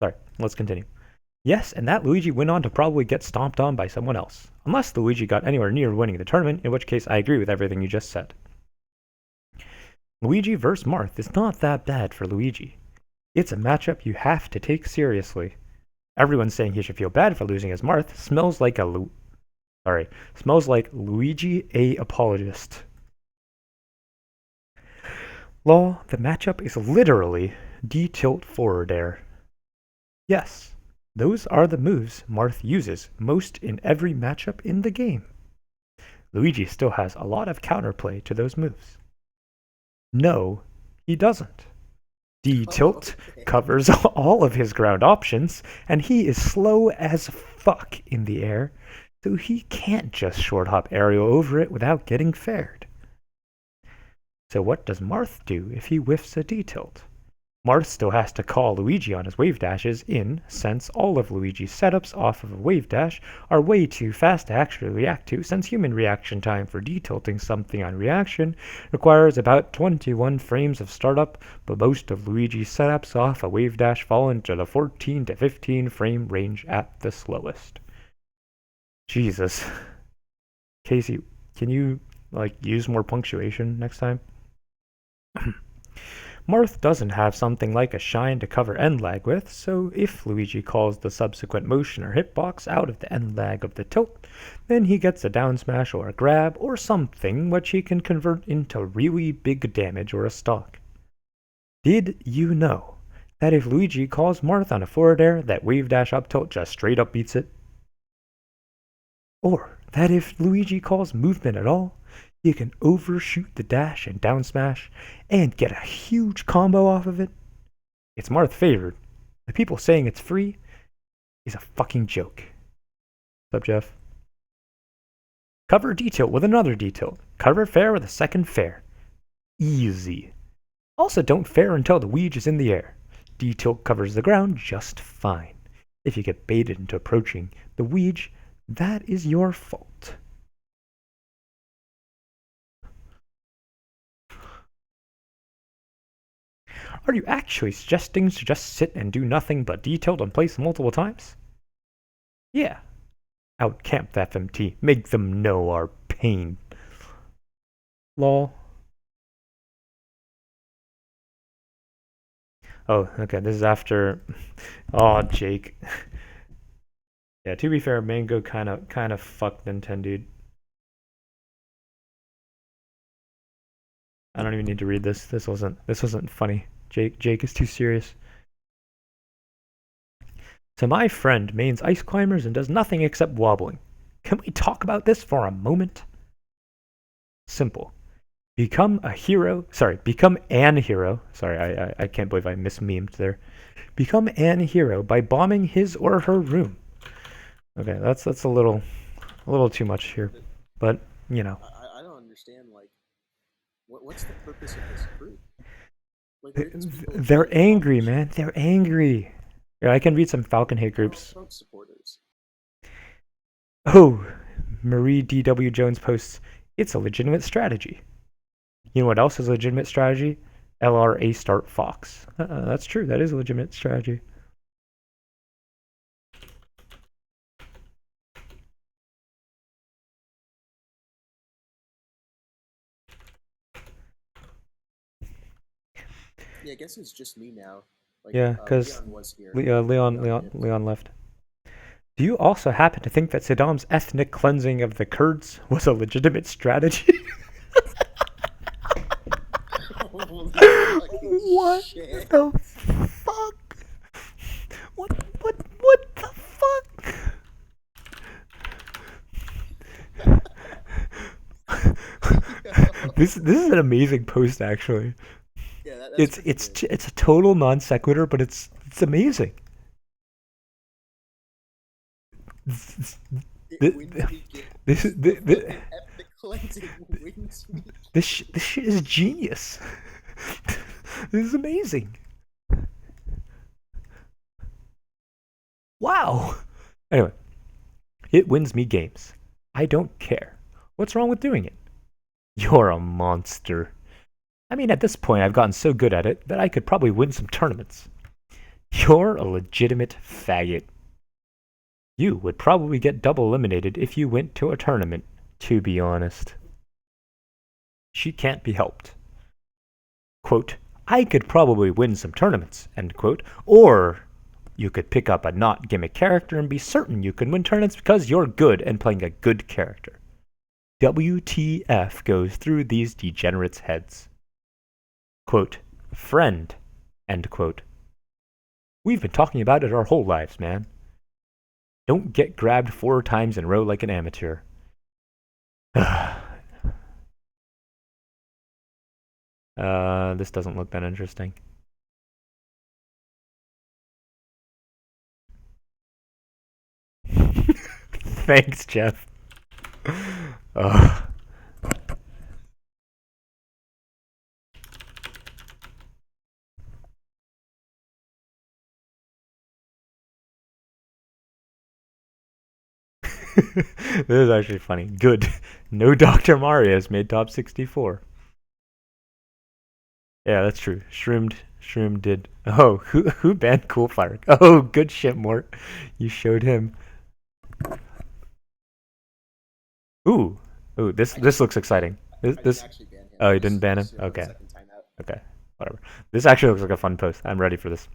Sorry, let's continue. Yes, and that Luigi went on to probably get stomped on by someone else. Unless Luigi got anywhere near winning the tournament, in which case I agree with everything you just said. Luigi vs. Marth is not that bad for Luigi. It's a matchup you have to take seriously. Everyone saying he should feel bad for losing as Marth smells like Luigi a apologist. Law, the matchup is literally D-tilt forward air. Yes, those are the moves Marth uses most in every matchup in the game. Luigi still has a lot of counterplay to those moves. No, he doesn't. D-tilt covers all of his ground options, and he is slow as fuck in the air, so he can't just short hop aerial over it without getting fared. So what does Marth do if he whiffs a D-tilt? Marth still has to call Luigi on his wave dashes since all of Luigi's setups off of a wave dash are way too fast to actually react to, since human reaction time for D-tilting something on reaction requires about 21 frames of startup, but most of Luigi's setups off a wave dash fall into the 14 to 15 frame range at the slowest. Jesus. Casey, can you use more punctuation next time? Marth doesn't have something like a shine to cover end lag with, so if Luigi calls the subsequent motion or hitbox out of the end lag of the tilt, then he gets a down smash or a grab or something which he can convert into really big damage or a stock. Did you know that if Luigi calls Marth on a forward air, that wave dash up tilt just straight up beats it? Or that if Luigi calls movement at all, you can overshoot the dash and down smash and get a huge combo off of it? It's Marth favored. The people saying it's free is a fucking joke. What's up, Jeff? Cover D-tilt with another D-tilt. Cover fair with a second fair. Easy. Also don't fair until the Ouija is in the air. D-tilt covers the ground just fine. If you get baited into approaching the Ouija, that is your fault. Are you actually suggesting to just sit and do nothing but D-tilt and place multiple times? Yeah. Outcamp the FMT. Make them know our pain. Lol. Oh, okay, this is after... Oh, Jake. Yeah, to be fair, Mango kind of fucked Nintendo, dude. I don't even need to read this. This wasn't funny. Jake is too serious. So my friend mains ice climbers and does nothing except wobbling. Can we talk about this for a moment? Simple. Become an hero. Sorry, I can't believe I mismemed there. Become an hero by bombing his or her room. Okay, that's a little too much here, but you know. I don't understand. What's the purpose of this group? They're angry, man. They're angry. Yeah, I can read some Falcon Hate groups. Trump supporters. Oh, Marie D.W. Jones posts, it's a legitimate strategy. You know what else is a legitimate strategy? LRA start Fox. That's true. That is a legitimate strategy. Yeah, I guess it's just me now. Yeah, because Leon was here. Leon left. Do you also happen to think that Saddam's ethnic cleansing of the Kurds was a legitimate strategy? What shit. the fuck? What the fuck? This is an amazing post, actually. Yeah, it's a total non sequitur, but it's amazing. This shit is genius. This is amazing. Wow. Anyway, it wins me games. I don't care. What's wrong with doing it? You're a monster. I mean, at this point, I've gotten so good at it that I could probably win some tournaments. You're a legitimate faggot. You would probably get double eliminated if you went to a tournament, to be honest. She can't be helped. Quote, I could probably win some tournaments, end quote, or you could pick up a not gimmick character and be certain you can win tournaments because you're good and playing a good character. WTF goes through these degenerates' heads. Quote, friend, end quote. We've been talking about it our whole lives, man. Don't get grabbed 4 times in a row like an amateur. This doesn't look that interesting. Thanks, Jeff. This is actually funny. Good. No Dr. Mario's made top 64. Yeah, that's true. Shroom did. Oh, who banned Coolfire? Oh, good shit, Mort. You showed him. Ooh, this looks exciting. This. Oh, you didn't ban him? Okay. Okay, whatever. This actually looks like a fun post. I'm ready for this.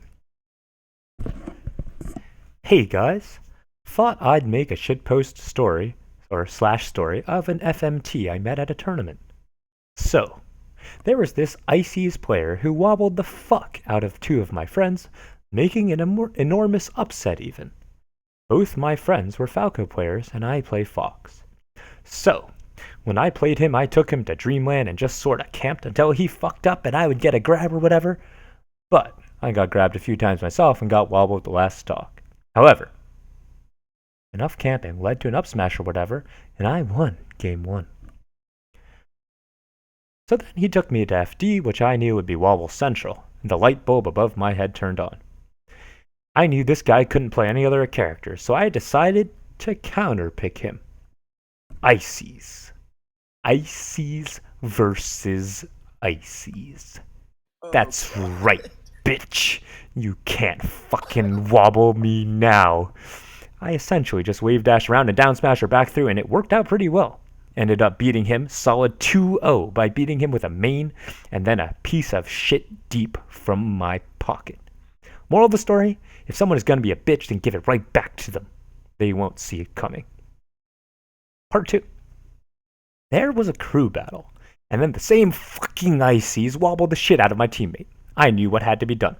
Hey guys, thought I'd make a shitpost story or slash story of an FMT I met at a tournament. So, there was this Ices player who wobbled the fuck out of 2 of my friends, making an enormous upset even. Both my friends were Falco players and I play Fox. So, when I played him, I took him to Dreamland and just sorta camped until he fucked up and I would get a grab or whatever. But I got grabbed a few times myself and got wobbled the last stock. However, enough camping led to an up smash or whatever, and I won game 1. So then he took me to FD, which I knew would be wobble central, and the light bulb above my head turned on. I knew this guy couldn't play any other character, so I decided to counterpick him. Ices. Ices versus Ices. That's right, bitch. You can't fucking wobble me now. I essentially just wave dash around and down smash her back through, and it worked out pretty well. Ended up beating him solid 2-0 by beating him with a main and then a piece of shit deep from my pocket. Moral of the story, if someone is going to be a bitch, then give it right back to them. They won't see it coming. Part 2. There was a crew battle, and then the same fucking Ices wobbled the shit out of my teammate. I knew what had to be done.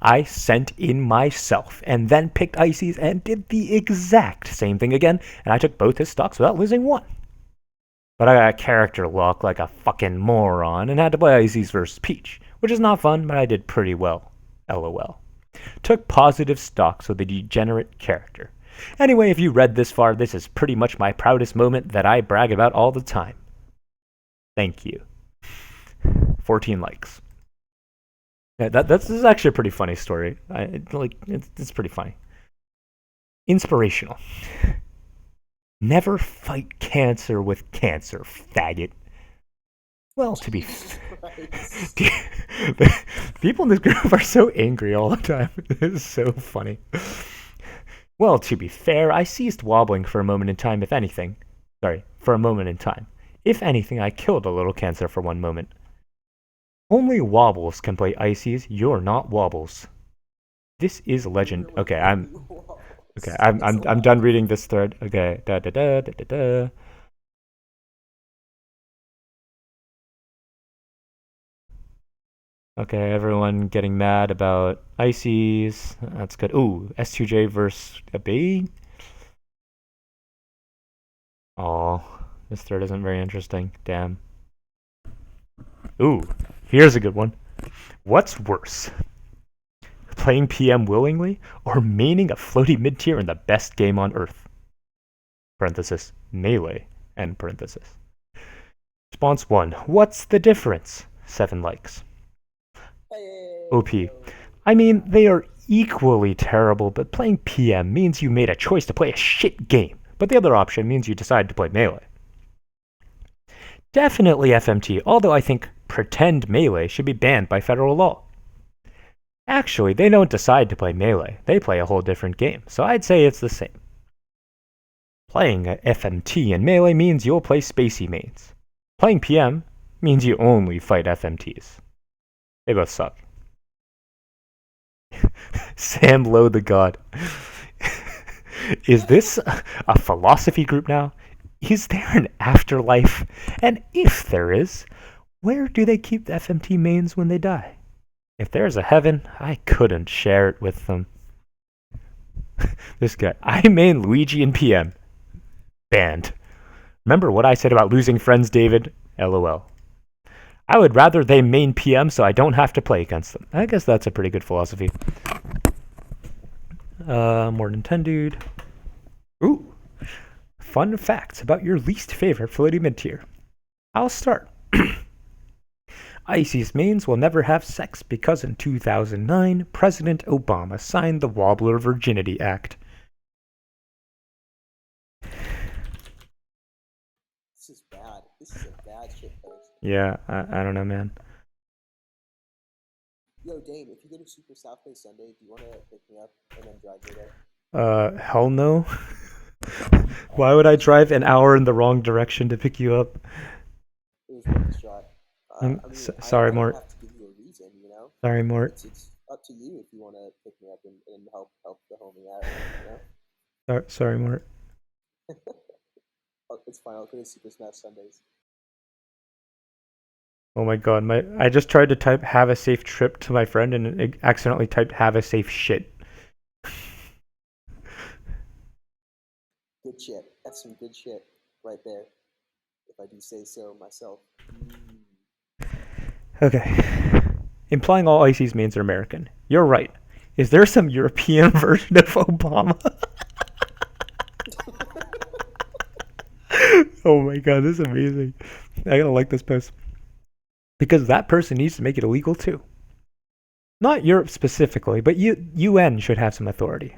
I sent in myself and then picked Ices and did the exact same thing again, and I took both his stocks without losing one. But I got character lock like a fucking moron and had to play Ices versus Peach, which is not fun, but I did pretty well. LOL. Took positive stocks with a degenerate character. Anyway, if you read this far, this is pretty much my proudest moment that I brag about all the time. Thank you. 14 likes. Yeah, this is actually a pretty funny story. It's pretty funny. Inspirational. Never fight cancer with cancer, faggot. Well, to be people in this group are so angry all the time. It's so funny. Well, to be fair, I ceased wobbling for a moment in time, if anything. For a moment in time. If anything, I killed a little cancer for one moment. Only Wobbles can play Ices, you're not Wobbles. This is legend. Okay, I'm done reading this thread. Okay, Okay, everyone getting mad about Ices. That's good. Ooh, S2J versus a B. Oh, this thread isn't very interesting. Damn. Ooh, here's a good one. What's worse? Playing PM willingly or maining a floaty mid-tier in the best game on Earth? Parenthesis, melee, end parenthesis. Response 1. What's the difference? 7 likes. OP. I mean, they are equally terrible, but playing PM means you made a choice to play a shit game, but the other option means you decided to play melee. Definitely FMT, although I think pretend melee should be banned by federal law. Actually, they don't decide to play melee, they play a whole different game, so I'd say it's the same. Playing FMT and Melee means you'll play Spacey mains. Playing PM means you only fight FMTs. They both suck. Sam Lowe the God. Is this a philosophy group now? Is there an afterlife? And if there is, where do they keep the FMT mains when they die? If there's a heaven, I couldn't share it with them. This guy. I main Luigi and PM. Banned. Remember what I said about losing friends, David? LOL. I would rather they main PM so I don't have to play against them. I guess that's a pretty good philosophy. More than 10, dude. Ooh. Fun facts about your least favorite floaty mid-tier. I'll start. Icy's mains will never have sex because in 2009, President Obama signed the Wobbler Virginity Act. This is bad. This is a bad shit post. Yeah, I don't know, man. Yo, Dane, if you go to Super South Bay Sunday, do you want to pick me up and then drive me there? Hell no. Why would I drive an hour in the wrong direction to pick you up? It was worth a shot. Sorry, I Mort. don't have to give you a reason, you know? Sorry, Mort. It's up to you if you want to pick me up and help the homie out, you know? Sorry, Mort. Oh, it's fine. I'll go to Super Smash Sundays. Oh my god, I just tried to type "have a safe trip" to my friend and it accidentally typed "have a safe shit." Good shit. That's some good shit right there. If I do say so myself. Okay. Implying all Icy's mains are American. You're right. Is there some European version of Obama? Oh my god, this is amazing. I gotta like this post. Because that person needs to make it illegal too. Not Europe specifically, but UN should have some authority.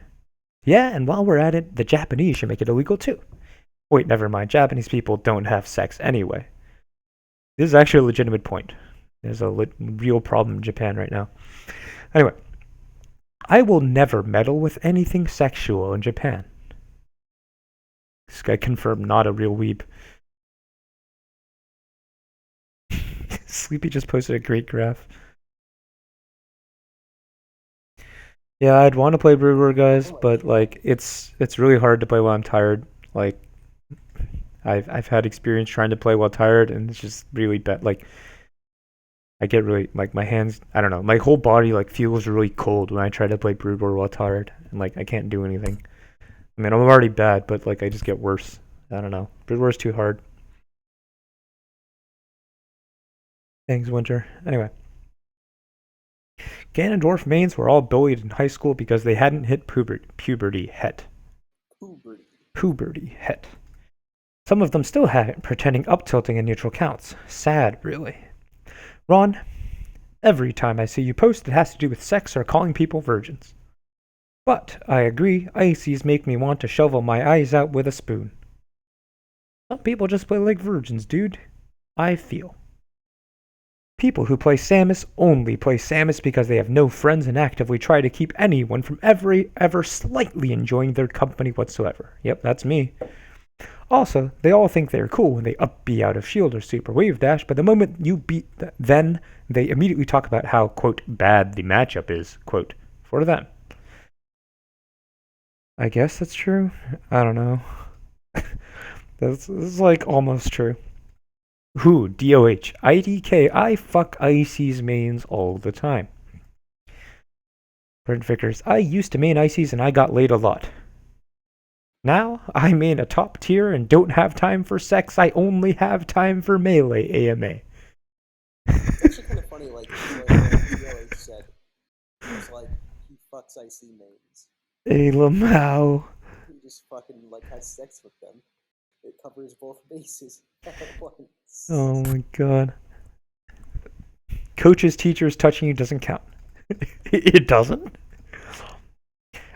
Yeah, and while we're at it, the Japanese should make it illegal too. Wait, never mind. Japanese people don't have sex anyway. This is actually a legitimate point. There's a real problem in Japan right now. Anyway, I will never meddle with anything sexual in Japan. This guy confirmed not a real weeb. Sleepy just posted a great graph. Yeah, I'd want to play Brewer, guys, but like it's really hard to play while I'm tired. Like I've had experience trying to play while tired, and it's just really bad. Like I get really like my hands. I don't know. My whole body like feels really cold when I try to play Brood War while tired, and like I can't do anything. I mean, I'm already bad, but like I just get worse. I don't know. Brood War is too hard. Thanks, Winter. Anyway. Ganondorf mains were all bullied in high school because they hadn't hit puberty het. Puberty het. Some of them still haven't, pretending up-tilting in neutral counts. Sad, really. Ron, every time I see you post, it has to do with sex or calling people virgins. But, I agree, ices make me want to shovel my eyes out with a spoon. Some people just play like virgins, dude. I feel. People who play Samus only play Samus because they have no friends and actively try to keep anyone from ever slightly enjoying their company whatsoever. Yep, that's me. Also, they all think they're cool when they up B out of shield or super wave dash, but the moment you beat then they immediately talk about how, quote, bad the matchup is, quote, for them. I guess that's true. I don't know. This is like almost true. Who? DOH. IDK. I fuck Icy's mains all the time. Brent Vickers. I used to main Icy's and I got laid a lot. Now, I main a top tier and don't have time for sex. I only have time for melee AMA. It's actually kind of funny, like DOH said. It's like, he fucks Icy mains. Hey, Lamau. He just fucking, like, has sex with them. It covers both bases at once. Oh my god. Coaches, teachers touching you doesn't count. It doesn't?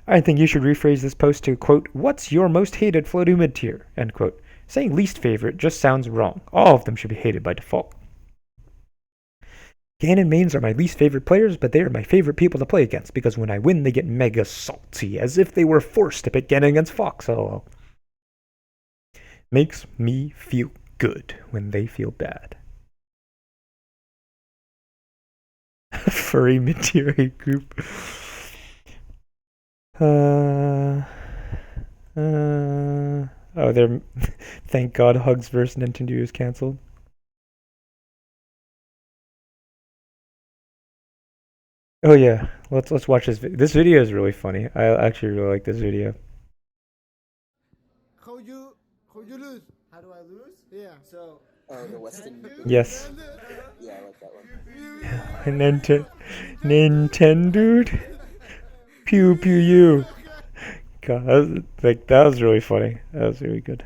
I think you should rephrase this post to, quote, what's your most hated floaty mid-tier, end quote. Saying least favorite just sounds wrong. All of them should be hated by default. Ganon mains are my least favorite players, but they are my favorite people to play against, because when I win, they get mega salty, as if they were forced to pick Ganon against Fox, lol. Makes me feel good when they feel bad. Furry FMT Hate Group. They're thank God Hugs vs Nintendo is cancelled. Oh yeah, let's watch this. This video is really funny. I actually really like this video. How you lose? How do I lose? Yeah. So. Oh, the Weston. Yes. Yeah, I like that one. Nintendo. Pew pew you. God, that was really funny. That was really good.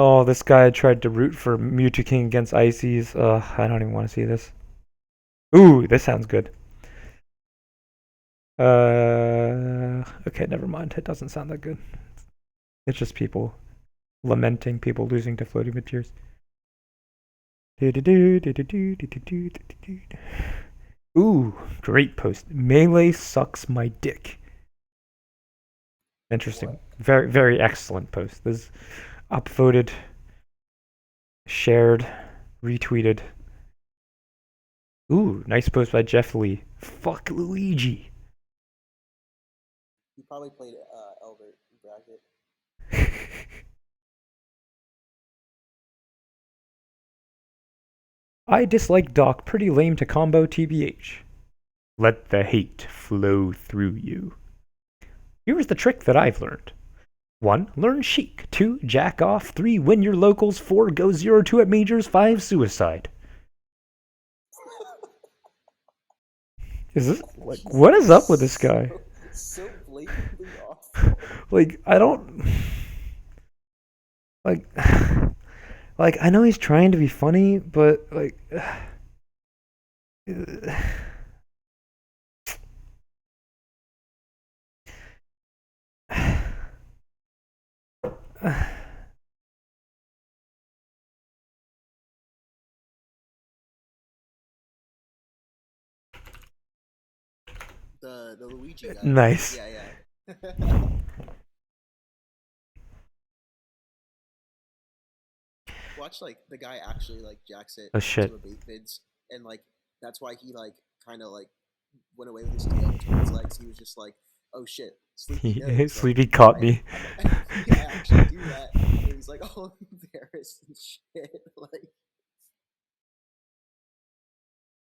Oh, this guy tried to root for Mewtwo King against Ices. I don't even want to see this. Ooh, this sounds good. Okay, never mind. It doesn't sound that good. It's just people lamenting people losing to floating materials. Ooh, great post. Melee sucks my dick. Interesting. Very, very excellent post. This is upvoted, shared, retweeted. Ooh, nice post by Jeff Lee. Fuck Luigi. You probably played Albert Bracket. I dislike Doc. Pretty lame to combo TBH. Let the hate flow through you. Here's the trick that I've learned. 1. Learn Chic. 2. Jack off. 3. Win your locals. 4. Go 0-2 at majors. 5. Suicide. Is this like what is up with this guy? So blatantly off. Like I don't like I know he's trying to be funny, but like The Luigi guy. Nice. Yeah. Watch like the guy actually like jacks it Oh, shit. to a bait vids, and like that's why he like kind of like went away with his tail between his legs. He was just like, "Oh shit, Sleepy knows." Sleepy like, caught me. Yeah, actually do that. And he's like all embarrassed and shit. Like,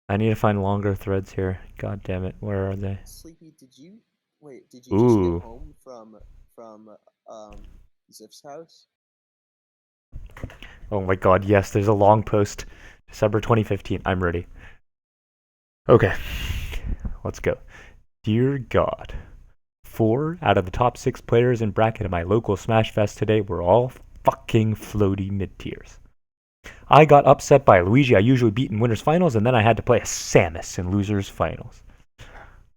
I need to find longer threads here. God damn it, where are they? Sleepy, did you just Ooh. get home from Zip's house? Oh my god, yes, there's a long post. December 2015. I'm ready. Okay. Let's go. Dear God. 4 out of the top 6 players in bracket of my local Smash Fest today were all fucking floaty mid-tiers. I got upset by Luigi I usually beat in winners finals, and then I had to play a Samus in losers finals.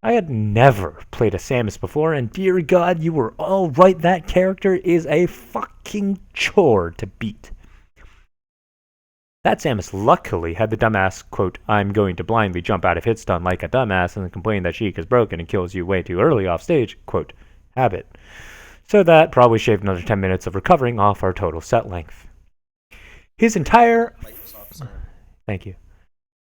I had never played a Samus before, and dear God, you were all right, that character is a fucking chore to beat. That Samus luckily had the dumbass, quote, "I'm going to blindly jump out of hit stun like a dumbass and complain that Sheik is broken and kills you way too early off stage," quote, habit. So that probably shaved another 10 minutes of recovering off our total set length. His entire... Thank you.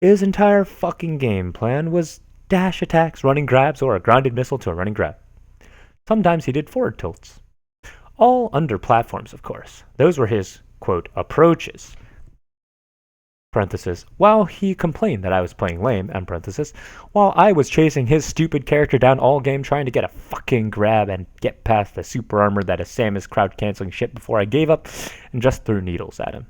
His entire fucking game plan was dash attacks, running grabs, or a grounded missile to a running grab. Sometimes he did forward tilts. All under platforms, of course. Those were his, quote, approaches. Parenthesis, while he complained that I was playing lame, end parenthesis, while I was chasing his stupid character down all game trying to get a fucking grab and get past the super armor that is Samus crouch canceling shit before I gave up and just threw needles at him.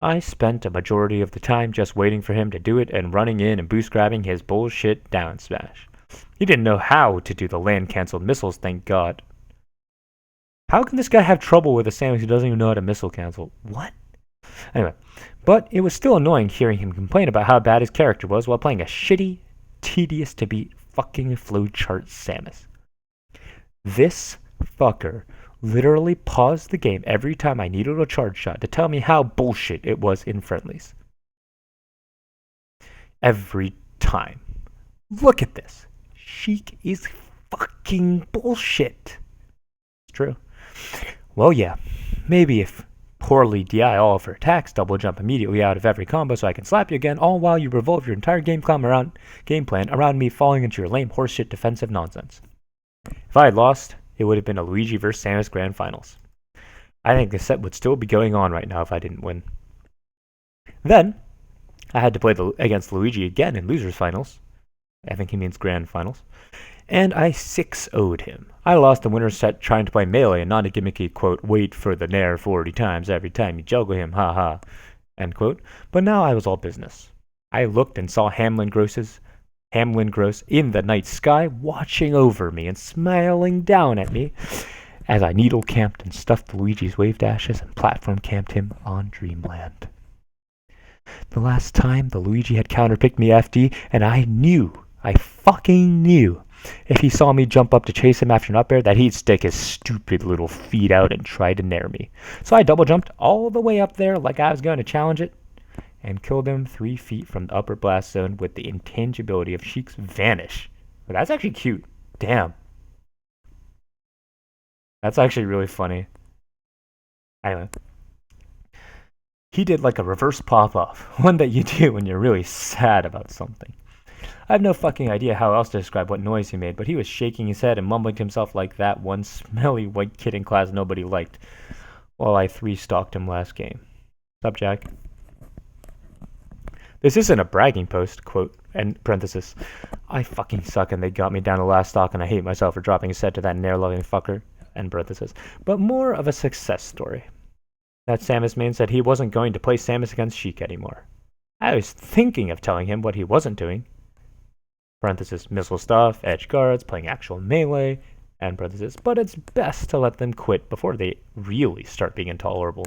I spent a majority of the time just waiting for him to do it and running in and boost grabbing his bullshit down smash. He didn't know how to do the land cancelled missiles, thank God. How can this guy have trouble with a Samus who doesn't even know how to missile cancel? What? Anyway, but it was still annoying hearing him complain about how bad his character was while playing a shitty, tedious to beat fucking flowchart Samus. This fucker literally paused the game every time I needed a charge shot to tell me how bullshit it was in friendlies. Every time. Look at this. Sheik is fucking bullshit. It's true. Well, yeah. Maybe if poorly DI all of her attacks, double jump immediately out of every combo so I can slap you again, all while you revolve your entire game plan around me falling into your lame horseshit defensive nonsense. If I had lost, it would have been a Luigi vs. Samus Grand Finals. I think the set would still be going on right now if I didn't win. Then, I had to play against Luigi again in Losers Finals. I think he means Grand Finals. And I 6-0'd him. I lost the winner's set trying to play melee and not a gimmicky, quote, wait for the nair 40 times every time you juggle him, haha, end quote. But now I was all business. I looked and saw Hamlin Gross in the night sky watching over me and smiling down at me as I needle camped and stuffed Luigi's wave dashes and platform camped him on Dreamland. The last time the Luigi had counterpicked me FD, and I fucking knew, if he saw me jump up to chase him after an up air, that he'd stick his stupid little feet out and try to nair me. So I double jumped all the way up there like I was going to challenge it, and killed him 3 feet from the upper blast zone with the intangibility of Sheik's Vanish. But that's actually cute. Damn. That's actually really funny. Anyway. He did like a reverse pop-off, one that you do when you're really sad about something. I have no fucking idea how else to describe what noise he made, but he was shaking his head and mumbling to himself like that one smelly white kid in class nobody liked, while I 3-stalked him last game. Sup, Jack? This isn't a bragging post, quote, and parenthesis. I fucking suck and they got me down to last stock and I hate myself for dropping a set to that nair-loving fucker, end parenthesis. But more of a success story. That Samus main said he wasn't going to play Samus against Sheik anymore. I was thinking of telling him what he wasn't doing. Parenthesis, missile stuff, edge guards, playing actual melee, end parenthesis, but it's best to let them quit before they really start being intolerable.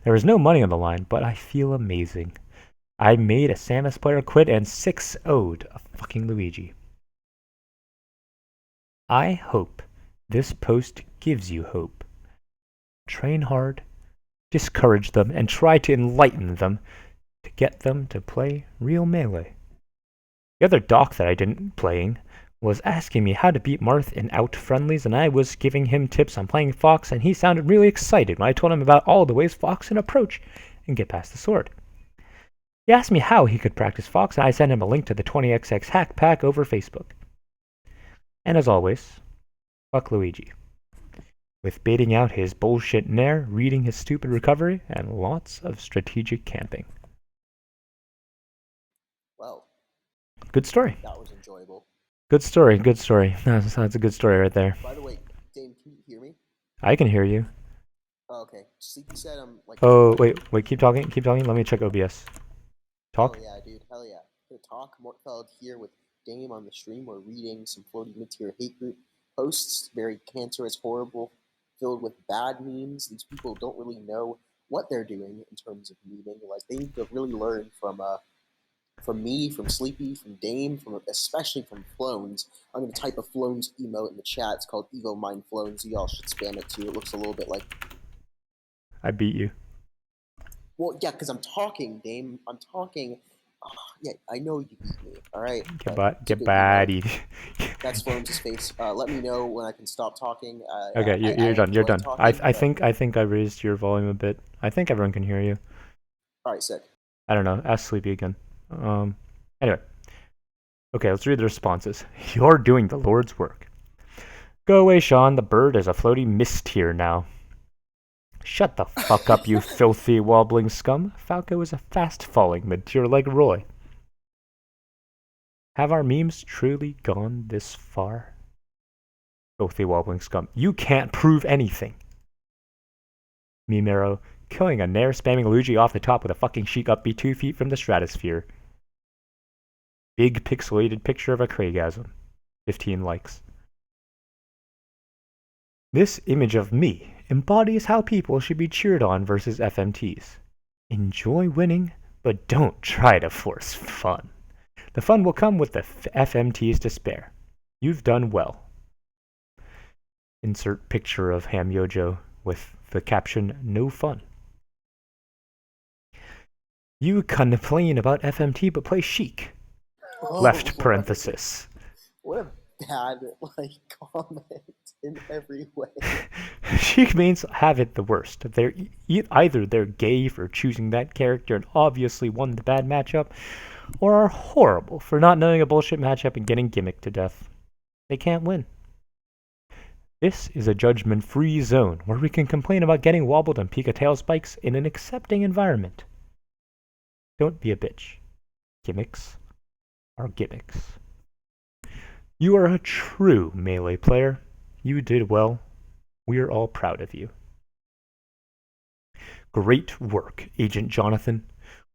There was no money on the line, but I feel amazing. I made a Samus player quit and 6-0'd a fucking Luigi. I hope this post gives you hope. Train hard, discourage them, and try to enlighten them to get them to play real melee. The other doc that I didn't playing was asking me how to beat Marth in out friendlies, and I was giving him tips on playing Fox, and he sounded really excited when I told him about all the ways Fox can approach and get past the sword. He asked me how he could practice Fox, and I sent him a link to the 20XX hack pack over Facebook. And as always, fuck Luigi. With baiting out his bullshit nair, reading his stupid recovery, and lots of strategic camping. Well, Good story. that was enjoyable. Good story. That's a good story right there. By the way, Dane, can you hear me? I can hear you. Oh, okay. Sleepy said I'm like. Oh, wait, keep talking. Let me check OBS. Talk? Hell yeah, dude. Hell yeah. Gonna talk. Mortfeld here with Dame on the stream. We're reading some floating mid-tier hate group posts. Very cancerous, horrible, filled with bad memes. These people don't really know what they're doing in terms of memeing. Like, they need to really learn from me, from Sleepy, from Dame, especially from Flones. I'm gonna type a Flones emote in the chat. It's called Ego Mind Flones. You all should spam it too. It looks a little bit like. I beat you. Well, yeah, because I'm talking, Dame. I'm talking. Oh, yeah, I know you beat me. All right. Get bodied. That's Flones' face. Let me know when I can stop talking. Okay, you're done. You're done. Talking, I think I raised your volume a bit. I think everyone can hear you. All right, sick. I don't know. Ask Sleepy again. Anyway. Okay, let's read the responses. You're doing the Lord's work. Go away, Sean. The bird is a floaty mist here now. Shut the fuck up, you filthy wobbling scum. Falco is a fast-falling mid-tier like Roy. Have our memes truly gone this far? Filthy wobbling scum. You can't prove anything. Meme arrow. Killing a nair spamming Luigi off the top with a fucking Sheik up B 2 feet from the stratosphere. Big pixelated picture of a Craigasm. 15 likes. This image of me embodies how people should be cheered on versus FMTs. Enjoy winning, but don't try to force fun. The fun will come with the FMTs to spare. You've done well. Insert picture of Ham Yojo with the caption, "No fun." You complain about FMT but play Sheik. Oh, Left Lord. parenthesis. What a bad comment in every way. Sheik mains have it the worst. Either they're gay for choosing that character and obviously won the bad matchup, or are horrible for not knowing a bullshit matchup and getting gimmicked to death. They can't win. This is a judgment-free zone where we can complain about getting wobbled on Pika tail spikes in an accepting environment. Don't be a bitch. Gimmicks are gimmicks. You are a true melee player. You did well. We're all proud of you. Great work, Agent Jonathan.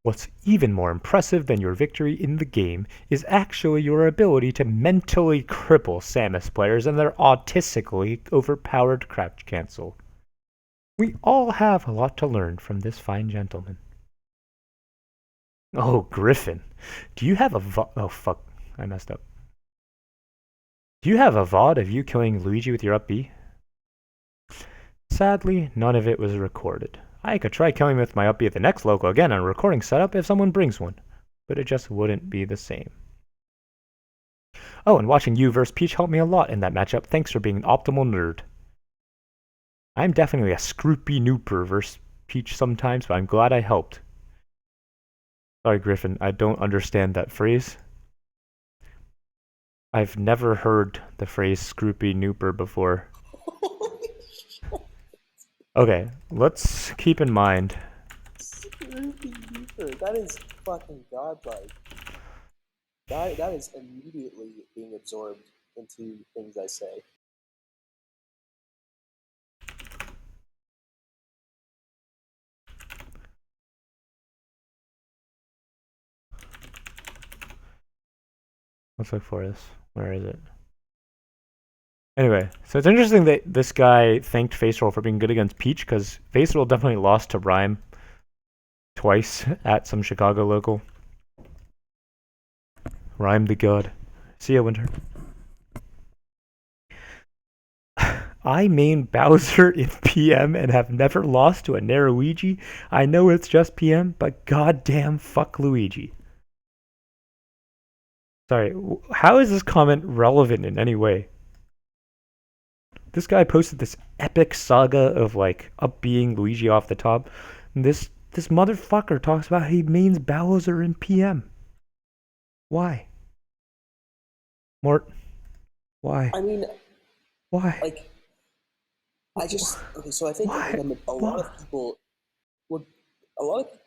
What's even more impressive than your victory in the game is actually your ability to mentally cripple Samus players and their autistically overpowered crouch cancel. We all have a lot to learn from this fine gentleman. Oh, Griffin, do you have a oh fuck, I messed up. Do you have a VOD of you killing Luigi with your up B? Sadly, none of it was recorded. I could try killing with my up B at the next local again on a recording setup if someone brings one, but it just wouldn't be the same. Oh, and watching you versus Peach helped me a lot in that matchup. Thanks for being an optimal nerd. I'm definitely a scroopy nooper versus Peach sometimes, but I'm glad I helped. Sorry, Griffin, I don't understand that phrase. I've never heard the phrase scroopy nooper before. Okay, let's keep in mind. That is fucking godlike. That is immediately being absorbed into things I say. Let's look for this. Where is it? Anyway, so it's interesting that this guy thanked Faceroll for being good against Peach, because Faceroll definitely lost to Rhyme twice at some Chicago local. Rhyme the god. See ya, Winter. I main Bowser in PM and have never lost to a Naruigi. I know it's just PM, but goddamn fuck Luigi. Sorry, how is this comment relevant in any way? This guy posted this epic saga of like up being Luigi off the top. And this motherfucker talks about he mains Bowser in PM. Why? Mort, why? I mean, Why? like, okay, so I think Why? a lot of people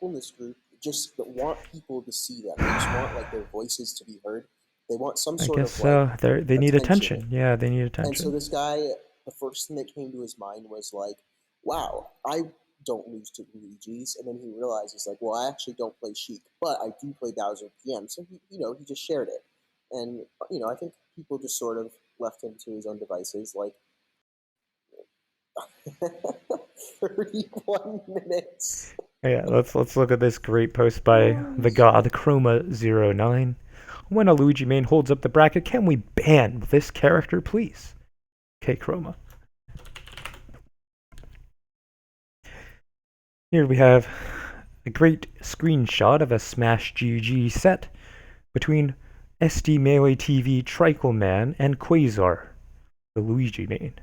in this group just want people to see them. They just want like their voices to be heard. They want some I sort guess of like so. They need attention. Yeah, they need attention. And so this guy, the first thing that came to his mind was like, "Wow, I don't lose to Luigi's." And then he realizes like, "Well, I actually don't play Sheik, but I do play Bowser PM." So he just shared it, and I think people just sort of left him to his own devices. Like, 31 minutes. Yeah, let's look at this great post by the god Chroma09. When a Luigi main holds up the bracket, can we ban this character, please? Okay, Chroma. Here we have a great screenshot of a Smash GG set between SD Melee TV Tricle Man and Quasar, the Luigi main,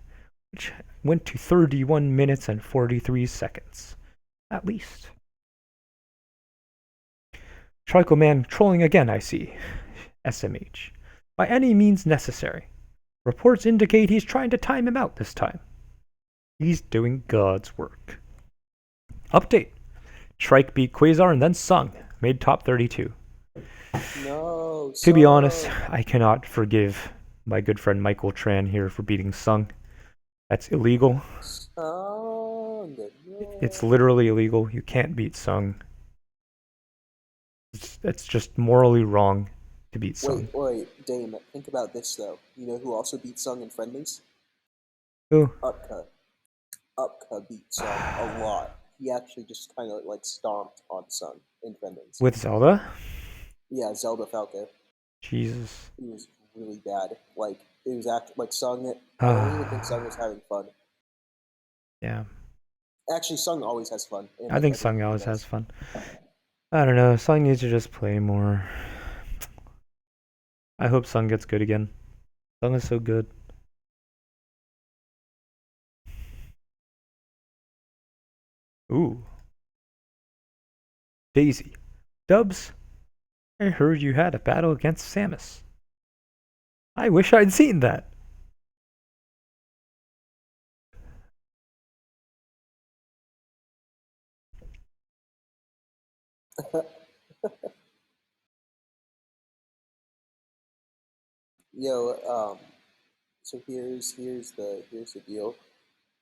which went to 31 minutes and 43 seconds, at least. Tricle Man trolling again, I see. SMH. By any means necessary. Reports indicate he's trying to time him out this time. He's doing God's work. Update. Trike beat Quasar and then Sung. Made top 32. No. To be honest, I cannot forgive my good friend Michael Tran here for beating Sung. That's illegal. It's literally illegal. You can't beat Sung. It's just morally wrong to beat Sung. Wait, Dame, think about this though. You know who also beat Sung in friendlies? Who? Upka. Upka beat Sung a lot. He actually just kind of like stomped on Sung in friendlies. With Zelda? Yeah, Zelda Falco. Jesus. He was really bad. Like it was like Sung. I don't even think Sung was having fun. Yeah. Actually, Sung always has fun. And I think everything Sung he always does. has fun. I don't know. Sung needs to just play more. I hope Sung gets good again. Sung is so good. Ooh. Daisy. Dubs, I heard you had a battle against Samus. I wish I'd seen that. Yo, so here's the deal.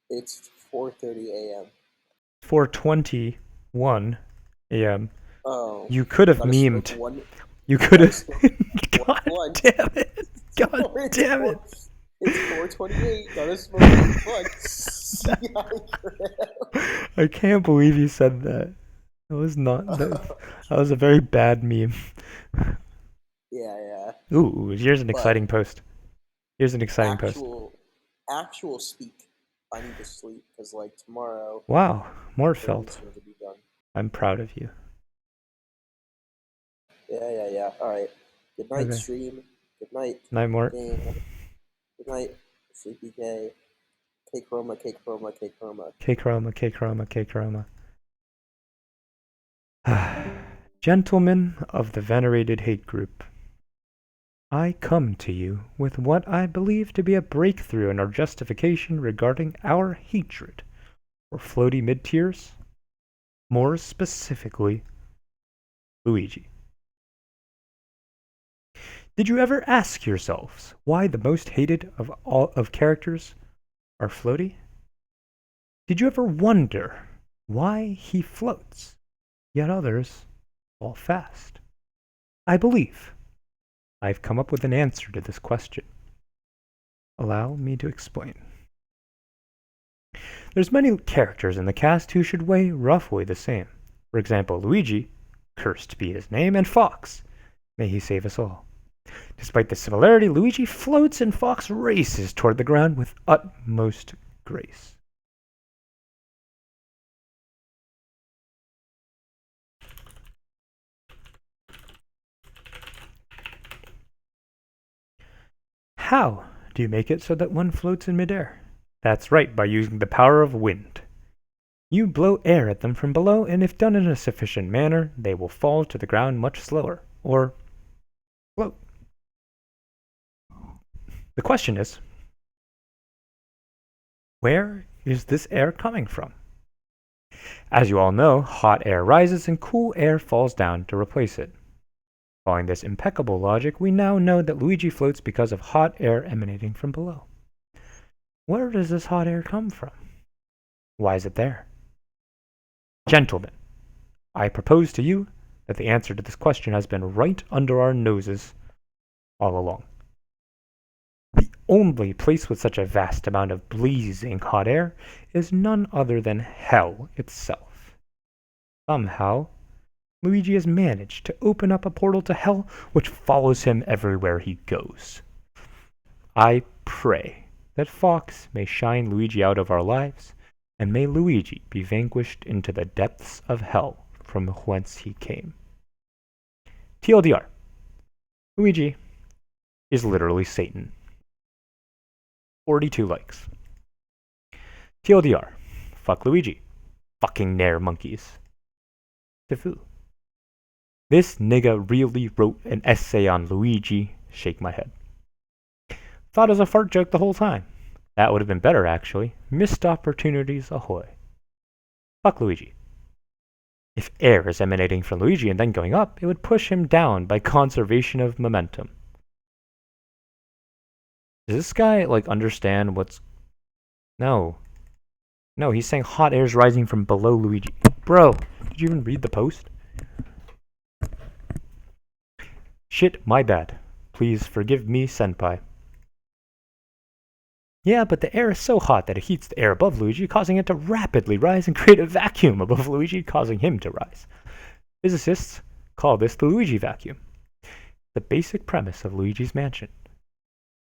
It's 4:30 a.m. 4:21 a.m. Oh, You could have gotta smoke memed. one. You could Gotta have. smoke one God blunt. damn it. God It's damn it. It's 4:28. Gotta smoke one blunt. I can't believe you said that. That was not. That was a very bad meme. Yeah. Ooh, here's an But exciting post. Here's an exciting post. actual speak. I need to sleep because like tomorrow, Wow, everything's Mortfeld. going to be done. I'm proud of you. Yeah. All right. Good night, Okay. stream. Good night, Night, Mort. game. Good night, Sleepy K. K Chroma, K Chroma, K Chroma. K Chroma, K Chroma, K Chroma. Gentlemen of the venerated Hate Group, I come to you with what I believe to be a breakthrough in our justification regarding our hatred for floaty mid-tiers, more specifically, Luigi. Did you ever ask yourselves why the most hated of all of characters are floaty? Did you ever wonder why he floats, yet others fall fast? I believe I've come up with an answer to this question. Allow me to explain. There's many characters in the cast who should weigh roughly the same. For example, Luigi, cursed be his name, and Fox, may he save us all. Despite the similarity, Luigi floats and Fox races toward the ground with utmost grace. How do you make it so that one floats in midair? That's right, by using the power of wind. You blow air at them from below, and if done in a sufficient manner, they will fall to the ground much slower, or float. The question is, where is this air coming from? As you all know, hot air rises and cool air falls down to replace it. Following this impeccable logic, we now know that Luigi floats because of hot air emanating from below. Where does this hot air come from? Why is it there? Gentlemen, I propose to you that the answer to this question has been right under our noses all along. The only place with such a vast amount of blazing hot air is none other than hell itself. Somehow, Luigi has managed to open up a portal to hell which follows him everywhere he goes. I pray that Fox may shine Luigi out of our lives, and may Luigi be vanquished into the depths of hell from whence he came. TLDR, Luigi is literally Satan. 42 likes. TLDR, fuck Luigi. Fucking Nair monkeys. Tifu. This nigga really wrote an essay on Luigi. Shake my head. Thought it was a fart joke the whole time. That would have been better, actually. Missed opportunities ahoy. Fuck Luigi. If air is emanating from Luigi and then going up, it would push him down by conservation of momentum. Does this guy, understand what's... No. No, he's saying hot air is rising from below Luigi. Bro, did you even read the post? Shit, my bad. Please forgive me, senpai. Yeah, but the air is so hot that it heats the air above Luigi, causing it to rapidly rise and create a vacuum above Luigi, causing him to rise. Physicists call this the Luigi vacuum. The basic premise of Luigi's Mansion.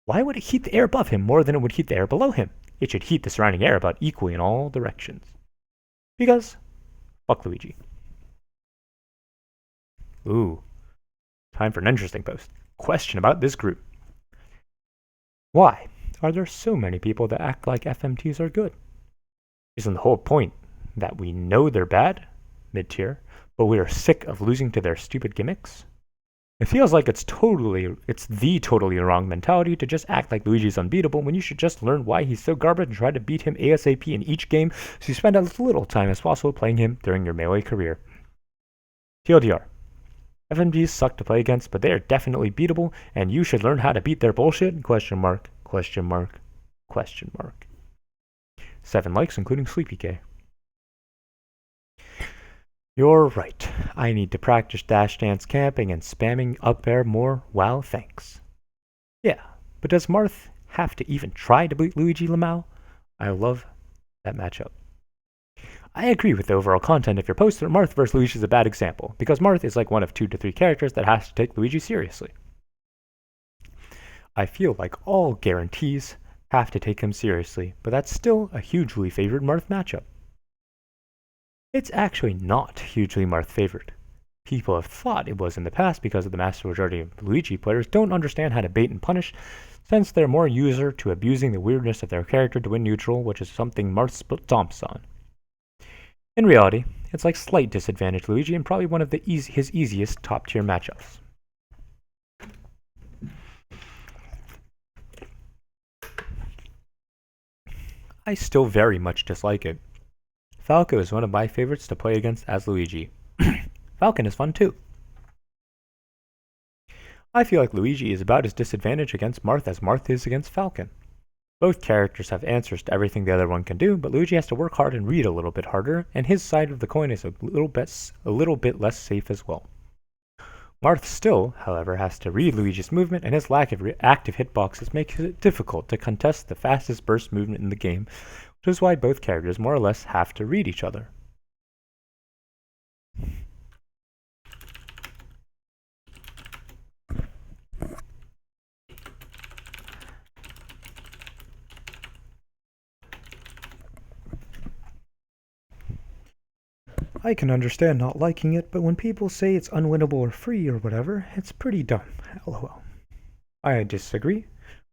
Why would it heat the air above him more than it would heat the air below him? It should heat the surrounding air about equally in all directions. Because, fuck Luigi. Ooh, time for an interesting post. Question about this group. Why are there so many people that act like FMTs are good? Isn't the whole point that we know they're bad, mid-tier, but we are sick of losing to their stupid gimmicks? It feels like it's the totally wrong mentality to just act like Luigi's unbeatable when you should just learn why he's so garbage and try to beat him ASAP in each game so you spend as little time as possible playing him during your Melee career. TLDR. FMGs suck to play against, but they are definitely beatable, and you should learn how to beat their bullshit? Question mark, question mark, question mark. 7 likes, including Sleepy K. You're right. I need to practice dash dance camping and spamming up air more. Wow, thanks. Yeah, but does Marth have to even try to beat Luigi Lamau? I love that matchup. I agree with the overall content of your post that Marth vs. Luigi is a bad example, because Marth is like one of 2 to 3 characters that has to take Luigi seriously. I feel like all guarantees have to take him seriously, but that's still a hugely favored Marth matchup. It's actually not hugely Marth favored. People have thought it was in the past because the vast majority of Luigi players don't understand how to bait and punish, since they're more user to abusing the weirdness of their character to win neutral, which is something Marth stomps on. In reality, it's like slight disadvantage Luigi and probably one of his easiest top tier matchups. I still very much dislike it. Falco is one of my favorites to play against as Luigi. Falcon is fun too. I feel like Luigi is about as disadvantaged against Marth as Marth is against Falcon. Both characters have answers to everything the other one can do, but Luigi has to work hard and read a little bit harder, and his side of the coin is a little bit less safe as well. Marth still, however, has to read Luigi's movement, and his lack of active hitboxes makes it difficult to contest the fastest burst movement in the game, which is why both characters more or less have to read each other. I can understand not liking it, but when people say it's unwinnable or free or whatever, it's pretty dumb. LOL. I disagree.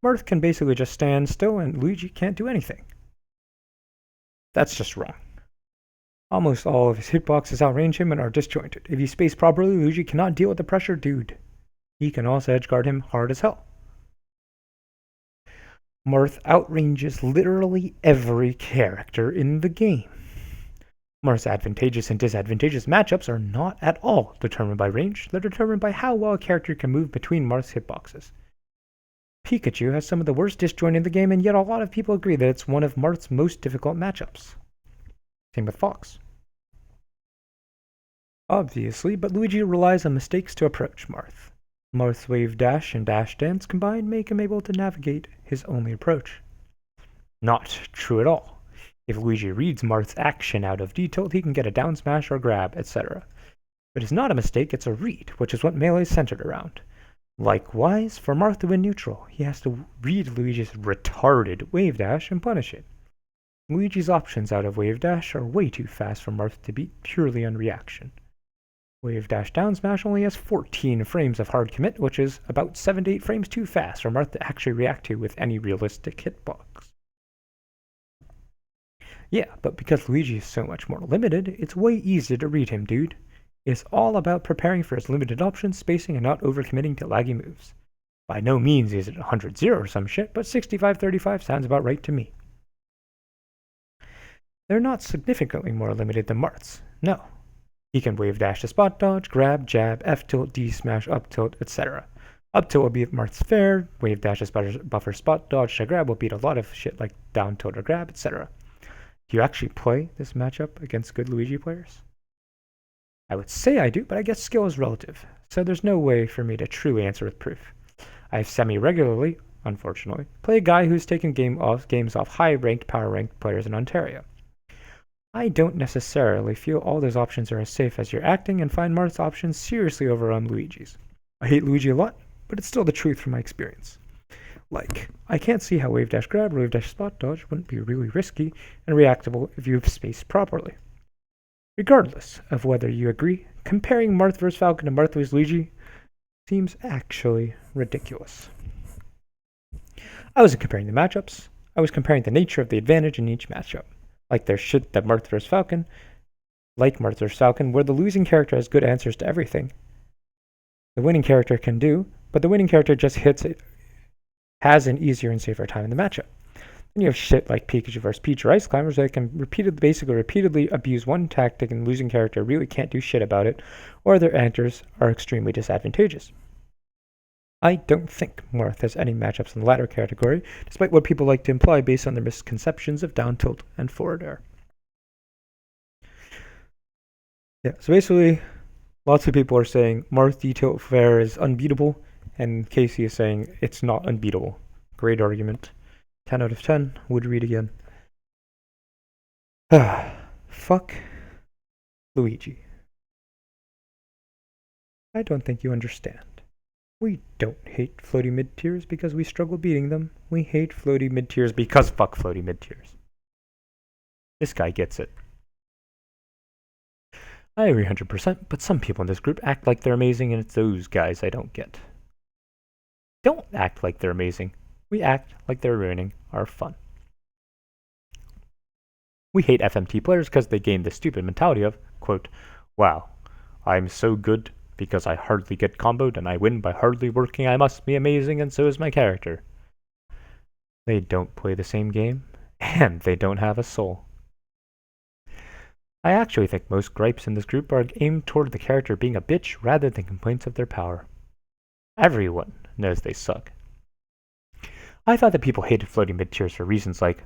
Marth can basically just stand still and Luigi can't do anything. That's just wrong. Almost all of his hitboxes outrange him and are disjointed. If you space properly, Luigi cannot deal with the pressure, dude. He can also edgeguard him hard as hell. Marth outranges literally every character in the game. Marth's advantageous and disadvantageous matchups are not at all determined by range, they're determined by how well a character can move between Marth's hitboxes. Pikachu has some of the worst disjoint in the game, and yet a lot of people agree that it's one of Marth's most difficult matchups. Same with Fox. Obviously, but Luigi relies on mistakes to approach Marth. Marth's wave dash and dash dance combined make him able to navigate his only approach. Not true at all. If Luigi reads Marth's action out of detail, he can get a down smash or grab, etc. But it's not a mistake, it's a read, which is what Melee is centered around. Likewise, for Marth to win neutral, he has to read Luigi's retarded wave dash and punish it. Luigi's options out of wave dash are way too fast for Marth to beat purely on reaction. Wave dash down smash only has 14 frames of hard commit, which is about 7 to 8 frames too fast for Marth to actually react to with any realistic hitbox. Yeah, but because Luigi is so much more limited, it's way easier to read him, dude. It's all about preparing for his limited options, spacing, and not overcommitting to laggy moves. By no means is it 100-0 or some shit, but 65-35 sounds about right to me. They're not significantly more limited than Marth's, no. He can wave dash to spot dodge, grab, jab, F tilt, D smash, up tilt, etc. Up tilt will beat Marth's fair, wave dash to buffer spot dodge to grab will beat a lot of shit like down tilt or grab, etc. Do you actually play this matchup against good Luigi players? I would say I do, but I guess skill is relative, so there's no way for me to truly answer with proof. I have semi-regularly, unfortunately, played a guy who's taken games off high-ranked, power-ranked players in Ontario. I don't necessarily feel all those options are as safe as you're acting and find Marth's options seriously overrun Luigi's. I hate Luigi a lot, but it's still the truth from my experience. Like, I can't see how wave dash grab or wave dash spot dodge wouldn't be really risky and reactable if you have spaced properly. Regardless of whether you agree, comparing Marth vs Falcon to Marth vs Luigi seems actually ridiculous. I wasn't comparing the matchups, I was comparing the nature of the advantage in each matchup. Like there's shit that Marth vs Falcon, where the losing character has good answers to everything the winning character can do, but the winning character just has an easier and safer time in the matchup. Then you have shit like Pikachu vs Peach or Ice Climbers that can repeatedly abuse one tactic and the losing character really can't do shit about it, or their answers are extremely disadvantageous. I don't think Marth has any matchups in the latter category, despite what people like to imply based on their misconceptions of down tilt and forward air. Yeah, so basically, lots of people are saying Marth D-tilt fair is unbeatable, and Casey is saying it's not unbeatable. Great argument. 10 out of 10. Would read again. Fuck Luigi. I don't think you understand. We don't hate floaty mid-tiers because we struggle beating them. We hate floaty mid-tiers because fuck floaty mid-tiers. This guy gets it. I agree 100%, but some people in this group act like they're amazing, and it's those guys I don't get. Don't act like they're amazing. We act like they're ruining our fun. We hate FMT players because they gain the stupid mentality of, quote, wow, I'm so good because I hardly get comboed and I win by hardly working. I must be amazing and so is my character. They don't play the same game, and they don't have a soul. I actually think most gripes in this group are aimed toward the character being a bitch rather than complaints of their power. Everyone knows they suck. I thought that people hated floating mid-tiers for reasons like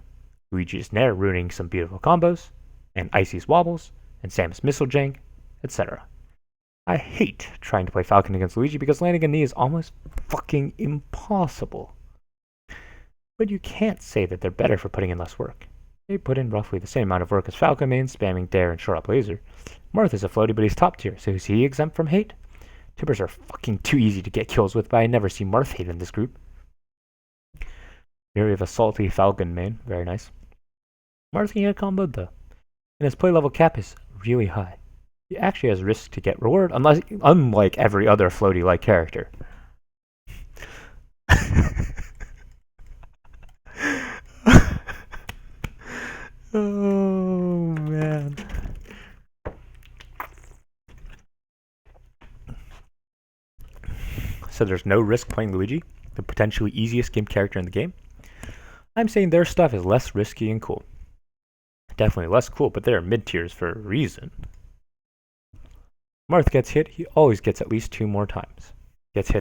Luigi's Nair ruining some beautiful combos, and Icy's wobbles, and Samus missile jank, etc. I hate trying to play Falcon against Luigi because landing a knee is almost fucking impossible. But you can't say that they're better for putting in less work. They put in roughly the same amount of work as Falcon mains, spamming Dare and short up laser. Marth is a floaty, but he's top tier, so is he exempt from hate? Tippers are fucking too easy to get kills with, but I never see Marth hate in this group. Here we have a salty Falcon main, very nice. Marth can get comboed though, and his play level cap is really high. He actually has risk to get reward, unlike every other floaty-like character. Oh man. So there's no risk playing Luigi, the potentially easiest game character in the game. I'm saying their stuff is less risky and cool. Definitely less cool, but they're mid-tiers for a reason. Marth gets hit, he always gets at least 2 more times. If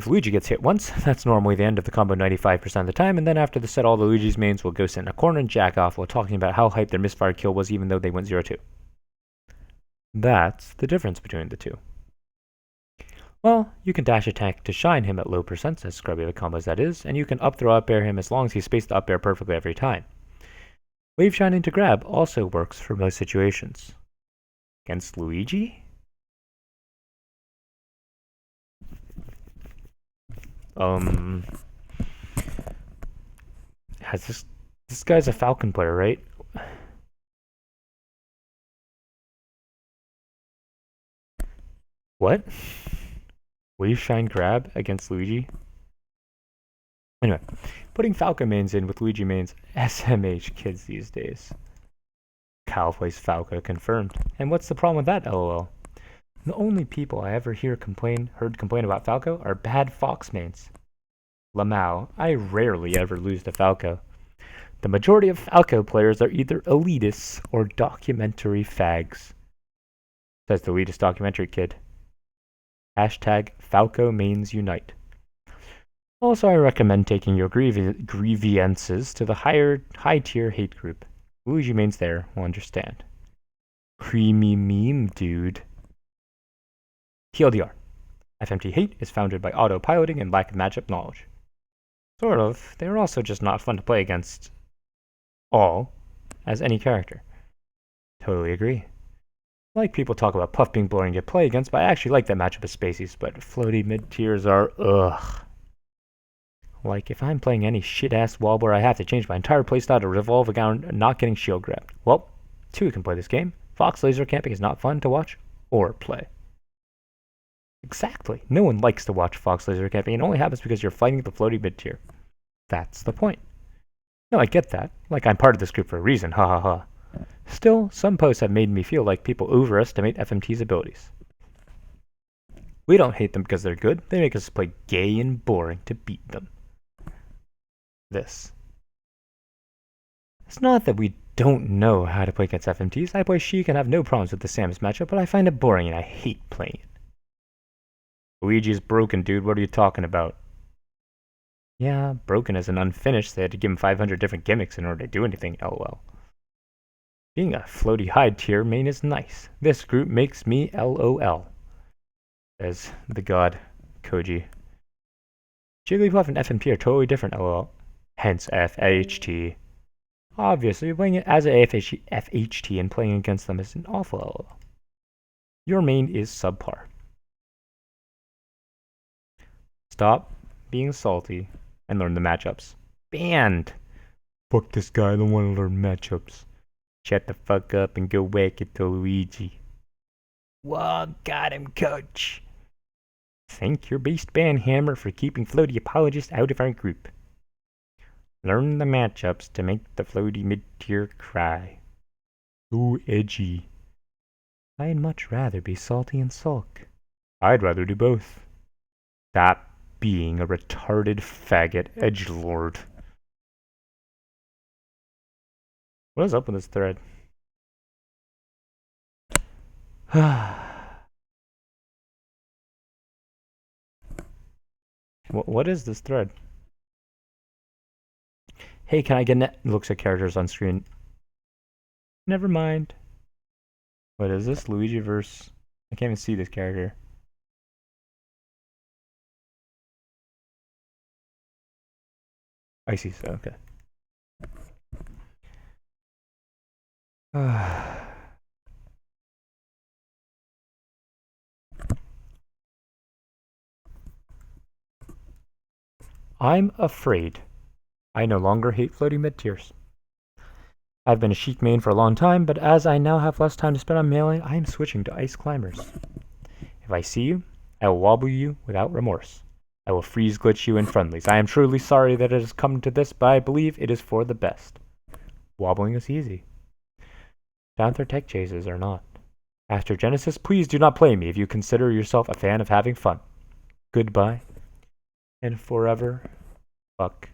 Luigi gets hit once, that's normally the end of the combo 95% of the time, and then after the set all the Luigi's mains will go sit in a corner and jack off while talking about how hyped their misfire kill was even though they went 0-2. That's the difference between the two. Well, you can dash attack to shine him at low percents, as scrubby of a combo as that is, and you can up throw up air him as long as he spaced the up air perfectly every time. Wave shining to grab also works for most situations. Against Luigi? Has this guy's a Falcon player, right? What? Wave shine grab against Luigi? Anyway, putting Falcon mains in with Luigi mains, SMH kids these days. Cal plays Falco, confirmed. And what's the problem with that, lol? The only people I ever heard complain about Falco are bad Fox mains. Lamau, I rarely ever lose to Falco. The majority of Falco players are either elitists or documentary fags. Says the elitist documentary kid. Hashtag Falco mains unite. Also, I recommend taking your grievances to the high-tier hate group. Luigi mains there will understand. Creamy meme, dude. TLDR. FMT Hate is founded by autopiloting and lack of matchup knowledge. Sort of. They are also just not fun to play against as any character. Totally agree. Like people talk about Puff being boring to play against, but I actually like that matchup of Spaceys, but floaty mid-tiers are ugh. Like, if I'm playing any shit-ass wall where I have to change my entire playstyle to revolve around not getting shield grabbed, well, two can play this game. Fox laser camping is not fun to watch or play. Exactly. No one likes to watch Fox laser camping. It only happens because you're fighting the floaty mid-tier. That's the point. No, I get that. Like, I'm part of this group for a reason, ha ha ha. Still, some posts have made me feel like people overestimate FMT's abilities. We don't hate them because they're good. They make us play gay and boring to beat them. This. It's not that we don't know how to play against FMTs. I play Sheik and have no problems with the Samus matchup, but I find it boring and I hate playing it. Luigi's broken, dude. What are you talking about? Yeah, broken as an unfinished. They had to give him 500 different gimmicks in order to do anything, lol. Being a floaty high tier main is nice. This group makes me LOL. Says the god Koji. Jigglypuff and FMT are totally different, lol. Hence FHT. Obviously, playing it as a FHT and playing against them is an awful lol. Your main is subpar. Stop being salty and learn the matchups. Banned! Fuck this guy, I don't want to learn matchups. Shut the fuck up and go whack it to Luigi. Whoa, got him, coach. Thank your beast Banhammer for keeping floaty apologists out of our group. Learn the matchups to make the floaty mid-tier cry. Ooh, edgy. I'd much rather be salty and sulk. I'd rather do both. Stop being a retarded faggot edgelord. What is up with this thread? What is this thread? Hey, can I get net? Looks at characters on screen. Never mind. What is this? Luigi verse. I can't even see this character. I see, so okay. I'm afraid I no longer hate floating mid-tiers. I've been a Sheik main for a long time, but as I now have less time to spend on melee, I am switching to ice climbers. If I see you, I will wobble you without remorse. I will freeze glitch you in friendlies. I am truly sorry that it has come to this, but I believe it is for the best. Wobbling is easy. Panther tech chases are not. After Genesis, please do not play me if you consider yourself a fan of having fun. Goodbye. And forever, fuck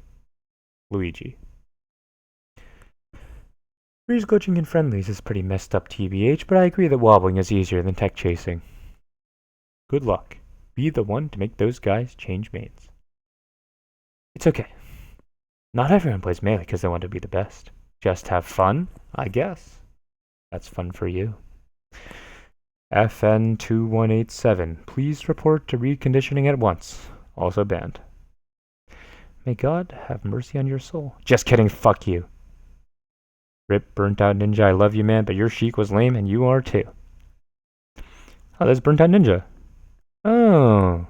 Luigi. Freeze glitching in friendlies is pretty messed up TBH, but I agree that wobbling is easier than tech chasing. Good luck. Be the one to make those guys change mains. It's okay. Not everyone plays melee because they want to be the best. Just have fun, I guess. That's fun for you. FN2187, please report to reconditioning at once. Also banned. May God have mercy on your soul. Just kidding, fuck you. Rip Burnt Out Ninja, I love you, man, but your Sheik was lame and you are too. Oh, there's Burnt Out Ninja. Oh.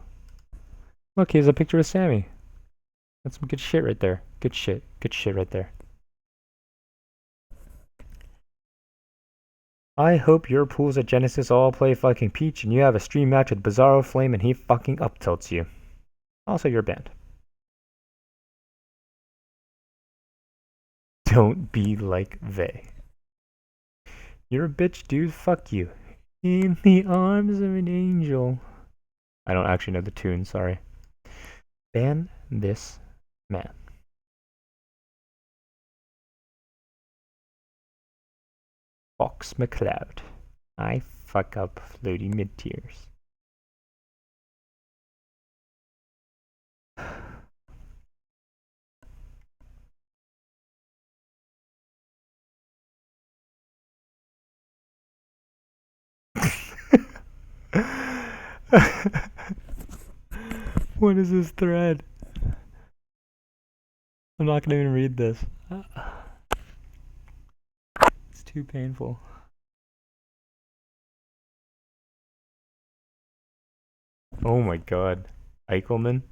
Look, he has a picture of Sammy. That's some good shit right there. Good shit right there. I hope your pools at Genesis all play fucking Peach and you have a stream match with Bizarro Flame and he fucking up tilts you. Also, you're banned. Don't be like they. You're a bitch, dude. Fuck you. In the arms of an angel. I don't actually know the tune, sorry. Ban this man. Fox McCloud. I fuck up floaty mid-tiers. What is this thread? I'm not gonna even read this. It's too painful. Oh my god. Eichelman?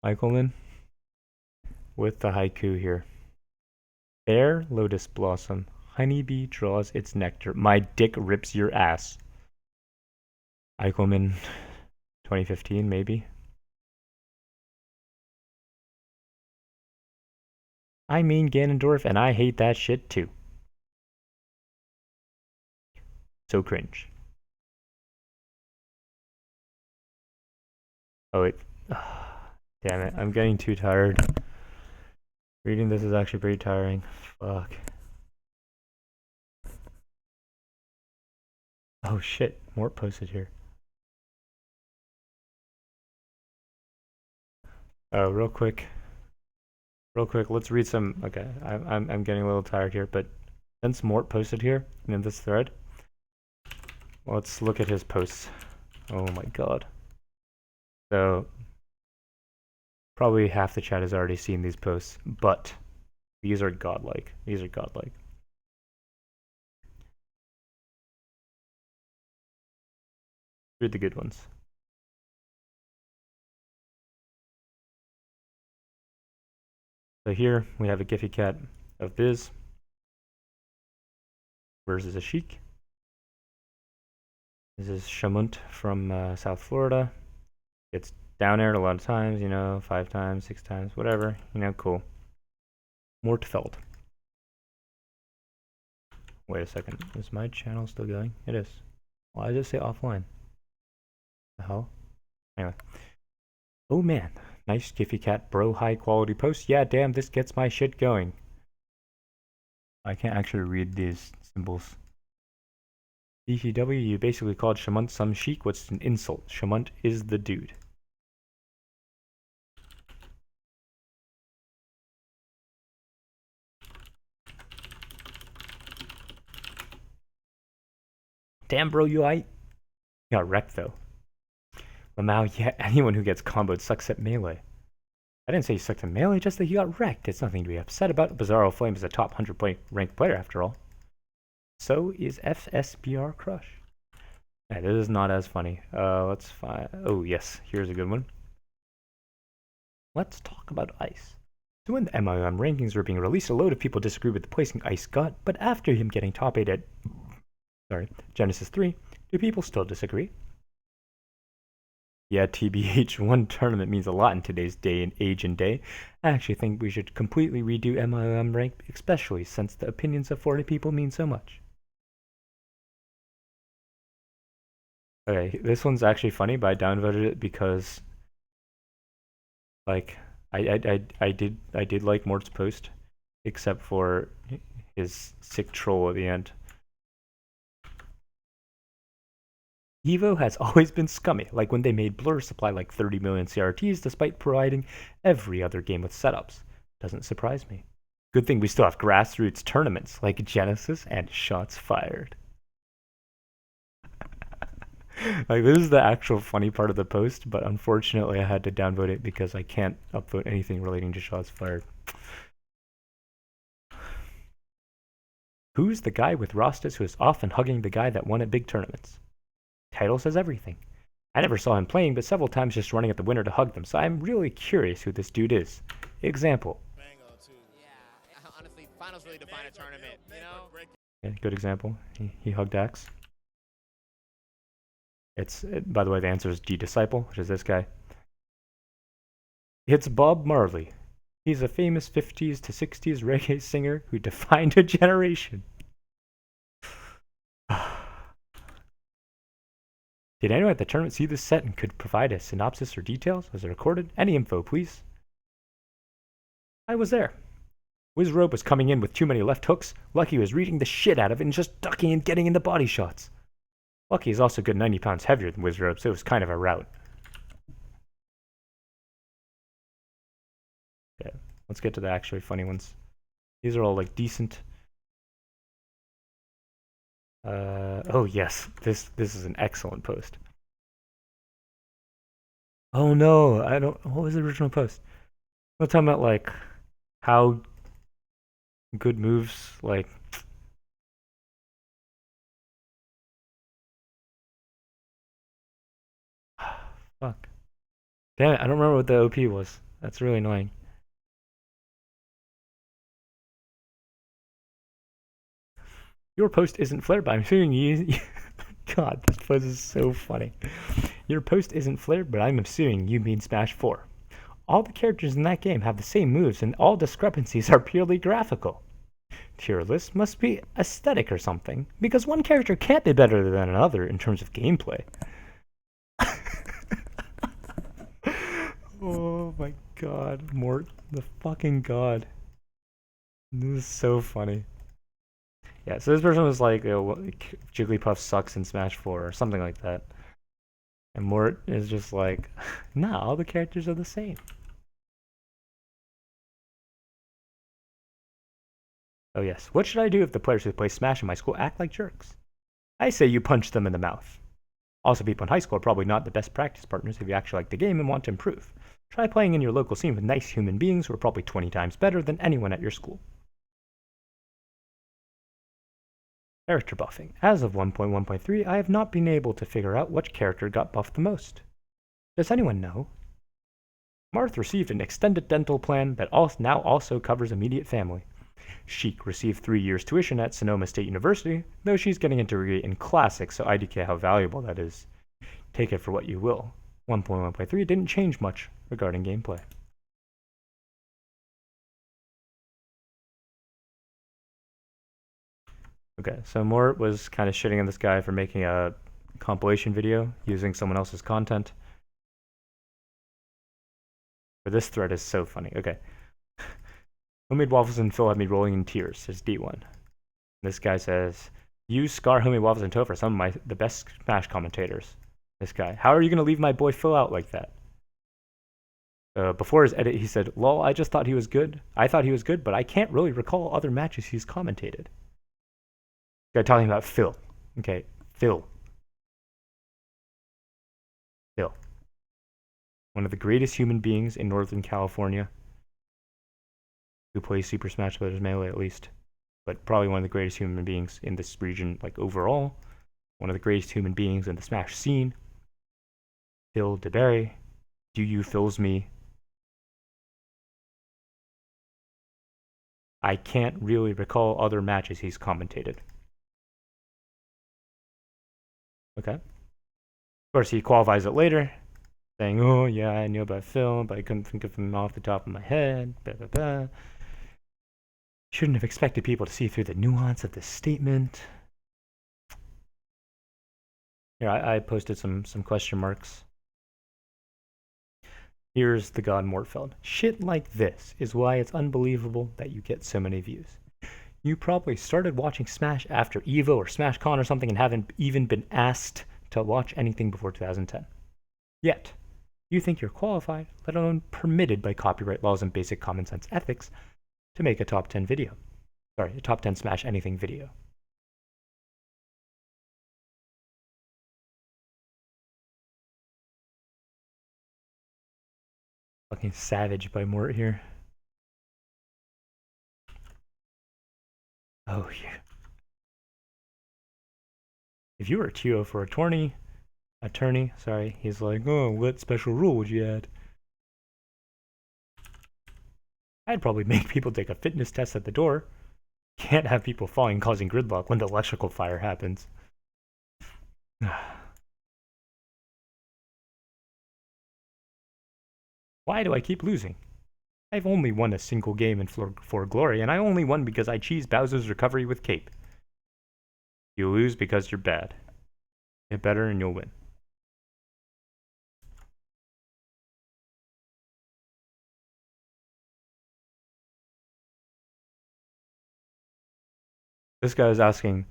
Eichelman? with the haiku here. Fair lotus blossom, honeybee draws its nectar. My dick rips your ass. Eichelman, 2015, maybe. I mean Ganondorf, and I hate that shit too. So cringe. Oh, it. Damn it, I'm getting too tired. Reading this is actually pretty tiring. Fuck. Oh shit, Mort posted here. Oh, real quick, let's read some. Okay, I'm getting a little tired here, but since Mort posted here in this thread, let's look at his posts. Oh my god. So probably half the chat has already seen these posts, but these are godlike. These are godlike. Read the good ones. So here we have a Giphy cat of Biz versus a Sheik. This is Shamunt from South Florida. Gets down aired a lot of times, 5 times, 6 times, whatever. Cool. Mortfeld. Wait a second. Is my channel still going? It is. Why does it say offline? The hell? Anyway. Oh man. Nice Giphy cat bro high quality post. Yeah, damn, this gets my shit going. I can't actually read these symbols. DCW, you basically called Shamunt some chic. What's an insult? Shamunt is the dude. Damn, bro, you got wrecked though. Lamau, yeah, anyone who gets comboed sucks at melee. I didn't say he sucked at melee, just that he got wrecked. It's nothing to be upset about. Bizarro Flame is a top 100 ranked player after all. So is FSBR Crush. Yeah, this is not as funny. Let's find. Oh yes, here's a good one. Let's talk about Ice. So when the MIM rankings were being released, a load of people disagreed with the placing Ice got, but after him getting top 8 at Genesis 3, do people still disagree? Yeah, TBH, one tournament means a lot in today's day and age and day. I actually think we should completely redo MIM rank, especially since the opinions of 40 people mean so much. Okay, this one's actually funny, but I downvoted it because, like, I did like Mort's post, except for his sick troll at the end. Evo has always been scummy, like when they made Blur supply like 30 million CRTs despite providing every other game with setups. Doesn't surprise me. Good thing we still have grassroots tournaments like Genesis and Shots Fired. Like, this is the actual funny part of the post, but unfortunately I had to downvote it because I can't upvote anything relating to Shots Fired. Who's the guy with Rostas who is often hugging the guy that won at big tournaments? Title says everything. I never saw him playing, but several times just running at the winner to hug them, so I'm really curious who this dude is. Example. Yeah, honestly, finals really define a tournament, Yeah, good example. He hugged Axe. By the way, the answer is G Disciple, which is this guy. It's Bob Marley. He's a famous 50s to 60s reggae singer who defined a generation. Did anyone at the tournament see this set and could provide a synopsis or details? Was it recorded? Any info, please? I was there. Wizrobe was coming in with too many left hooks. Lucky was reading the shit out of it and just ducking and getting into body shots. Lucky is also a good 90 pounds heavier than Wizrobe, so it was kind of a rout. Okay, let's get to the actually funny ones. These are all like decent. Oh yes, this is an excellent post. Oh no, I don't. What was the original post? We're talking about like how good moves like. Fuck. Damn it, I don't remember what the OP was. That's really annoying. Your post isn't flared, but I'm assuming you. God, this post is so funny. Your post isn't flared, but I'm assuming you mean Smash 4. All the characters in that game have the same moves, and all discrepancies are purely graphical. Tier list must be aesthetic or something, because one character can't be better than another in terms of gameplay. Oh my god, Mort, the fucking god. This is so funny. Yeah, so this person was like, Jigglypuff sucks in Smash 4 or something like that. And Mort is just like, nah, all the characters are the same. Oh yes, what should I do if the players who play Smash in my school act like jerks? I say you punch them in the mouth. Also, people in high school are probably not the best practice partners if you actually like the game and want to improve. Try playing in your local scene with nice human beings who are probably 20 times better than anyone at your school. Character buffing. As of 1.1.3, I have not been able to figure out which character got buffed the most. Does anyone know? Marth received an extended dental plan that now also covers immediate family. Sheik received 3 years tuition at Sonoma State University, though she's getting a degree in classics, so IDK how valuable that is. Take it for what you will. 1.1.3 didn't change much regarding gameplay. Okay, so Mort was kind of shitting on this guy for making a compilation video using someone else's content. But this thread is so funny. Okay. Homemade waffles and Phil had me rolling in tears, says D1. This guy says, use Scar, Homemade waffles, and Topher, some of the best Smash commentators. This guy, how are you going to leave my boy Phil out like that? Before his edit, he said, lol, I just thought he was good. I thought he was good, but I can't really recall other matches he's commentated. Guy talking about Phil. Okay, Phil. Phil. One of the greatest human beings in Northern California. Who plays Super Smash Bros. Melee at least. But probably one of the greatest human beings in this region, like overall. One of the greatest human beings in the Smash scene. Phil DeBerry. Do you fills me? I can't really recall other matches he's commentated. Okay. Of course, he qualifies it later, saying, oh, yeah, I knew about Phil, but I couldn't think of him off the top of my head. Blah, blah, blah. Shouldn't have expected people to see through the nuance of this statement. Here, I posted some question marks. Here's the God Mortfeld. Shit like this is why it's unbelievable that you get so many views. You probably started watching Smash after EVO or Smash Con or something and haven't even been asked to watch anything before 2010. Yet, you think you're qualified, let alone permitted by copyright laws and basic common sense ethics, to make a top 10 video. Sorry, a top 10 Smash anything video. Fucking savage by Mort here. Oh, yeah. If you were a TO for attorney, he's like, oh, what special rule would you add? I'd probably make people take a fitness test at the door. Can't have people falling causing gridlock when the electrical fire happens. Why do I keep losing? I've only won a single game in For Glory, and I only won because I cheesed Bowser's recovery with Cape. You lose because you're bad. Get better and you'll win. This guy is asking,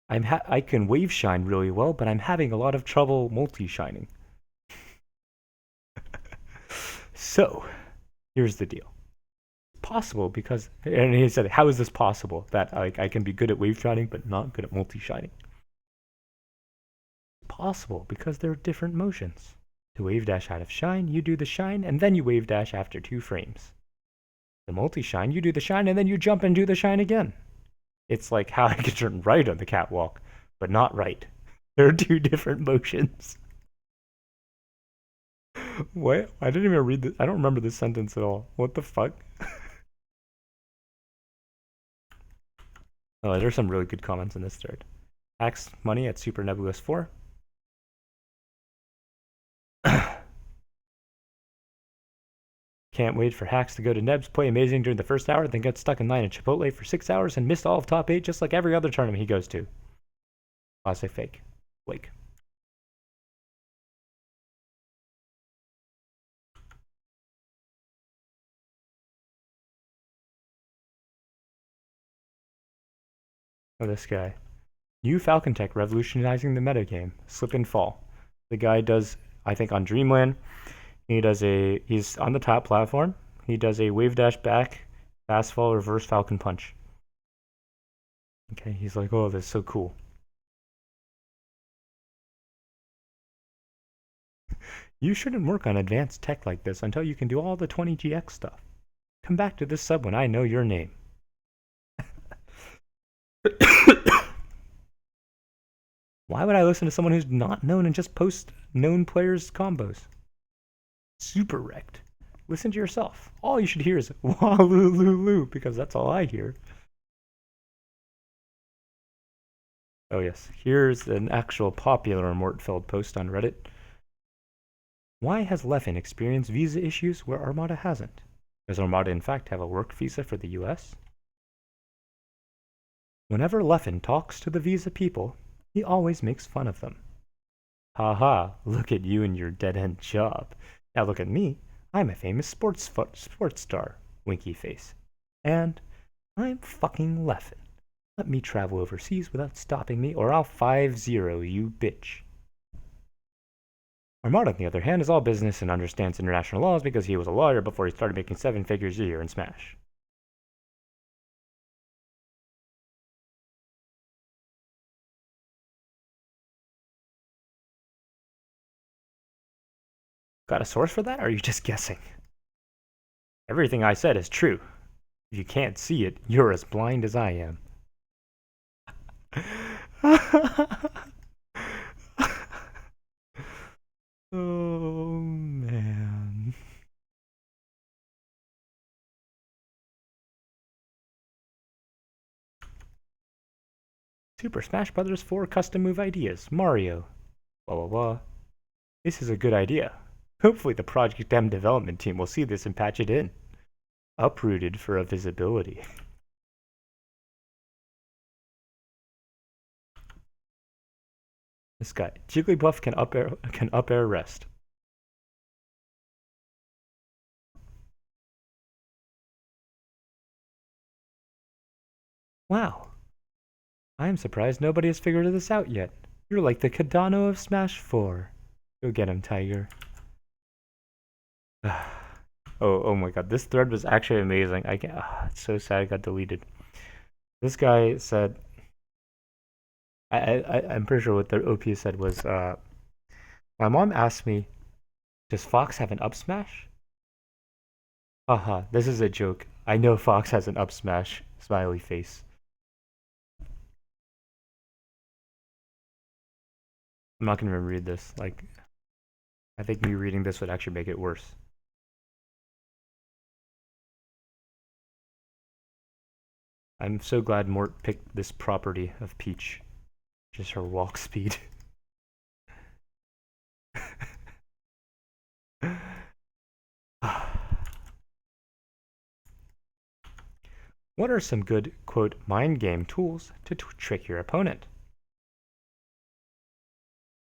I can wave shine really well, but I'm having a lot of trouble multi-shining. So, here's the deal. Possible because, and he said, how is this possible that I can be good at wave shining but not good at multi-shining? Possible because there are different motions. To wave dash out of shine, you do the shine and then you wave dash after 2 frames. The multi-shine, you do the shine and then you jump and do the shine again. It's like how I can turn right on the catwalk, but not right. There are 2 different motions. What? I didn't even read this. I don't remember this sentence at all. What the fuck? Oh, there's some really good comments in this thread. Hacks money at Super Nebulous 4. Can't wait for Hacks to go to Nebs, play amazing during the first hour, then get stuck in line at Chipotle for 6 hours and missed all of top 8 just like every other tournament he goes to. I'll say fake. Blake. Oh, this guy. New Falcon Tech revolutionizing the metagame. Slip and fall. The guy does, I think, on Dreamland, he's on the top platform. He does a wave dash back, fast fall, reverse Falcon punch. Okay, he's like, oh, this is so cool. You shouldn't work on advanced tech like this until you can do all the 20GX stuff. Come back to this sub when I know your name. Why would I listen to someone who's not known and just post known players' combos? Super wrecked. Listen to yourself. All you should hear is Walululu, because that's all I hear. Oh yes, here's an actual popular Mortfeld post on Reddit. Why has Leffen experienced visa issues where Armada hasn't? Does Armada in fact have a work visa for the US? Whenever Leffen talks to the visa people, he always makes fun of them. Haha, look at you and your dead-end job. Now look at me, I'm a famous sports star, winky face. And I'm fucking Leffen. Let me travel overseas without stopping me, or I'll 5-0 you bitch. Armada, on the other hand, is all business and understands international laws because he was a lawyer before he started making 7 figures a year in Smash. Got a source for that, or are you just guessing? Everything I said is true. If you can't see it, you're as blind as I am. Oh, man. Super Smash Bros. 4 custom move ideas. Mario. Blah, blah, blah. This is a good idea. Hopefully the Project M development team will see this and patch it in. Uprooted for a visibility. This guy. Jigglypuff can up air rest. Wow. I am surprised nobody has figured this out yet. You're like the Cardano of Smash 4. Go get him, Tiger. Oh my god, this thread was actually amazing. It's so sad it got deleted. This guy said, I'm pretty sure what the OP said was, my mom asked me, does Fox have an up smash? Haha, this is a joke. I know Fox has an up smash. Smiley face. I'm not gonna read this. Like, I think me reading this would actually make it worse. I'm so glad Mort picked this property of Peach. Just her walk speed. What are some good, quote, mind game tools to trick your opponent?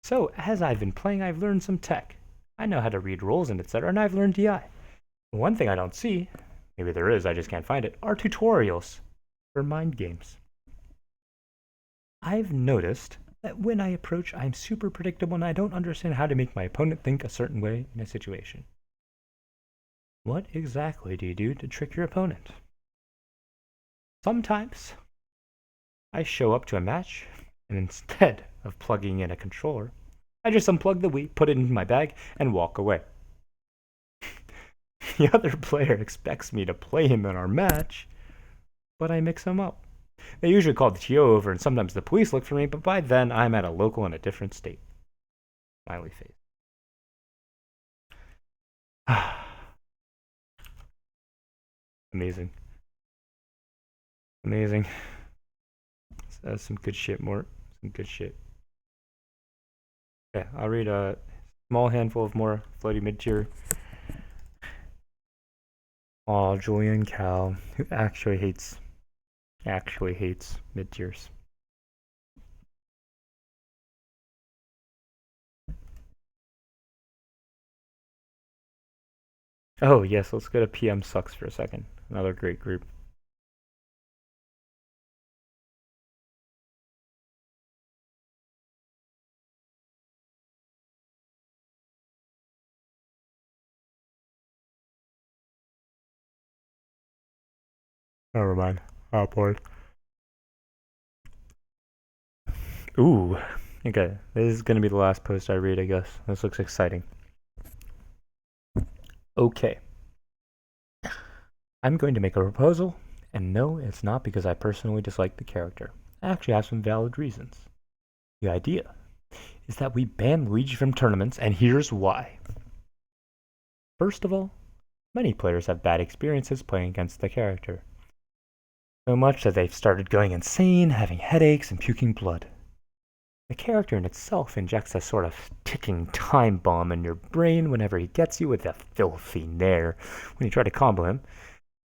So, as I've been playing, I've learned some tech. I know how to read roles and etc., and I've learned DI. One thing I don't see, maybe there is, I just can't find it, are tutorials for mind games. I've noticed that when I approach, I'm super predictable and I don't understand how to make my opponent think a certain way in a situation. What exactly do you do to trick your opponent? Sometimes I show up to a match, and instead of plugging in a controller, I just unplug the Wii, put it in my bag, and walk away. The other player expects me to play him in our match, but I mix him up. They usually call the TO over, and sometimes the police look for me, but by then I'm at a local in a different state. Smiley face. Amazing. Amazing. That's some good shit, Mort. Some good shit. Okay, I'll read a small handful of more floaty mid-tier. Aw, Julian Cal, who actually hates mid-tiers. Oh, yes, let's go to PM Sucks for a second. Another great group. Never mind. I'll board. Ooh. Okay, this is gonna be the last post I read, I guess. This looks exciting. Okay. I'm going to make a proposal, and no, it's not because I personally dislike the character. I actually have some valid reasons. The idea is that we ban Luigi from tournaments, and here's why. First of all, many players have bad experiences playing against the character. So much that they've started going insane, having headaches, and puking blood. The character in itself injects a sort of ticking time bomb in your brain whenever he gets you with a filthy nair when you try to combo him.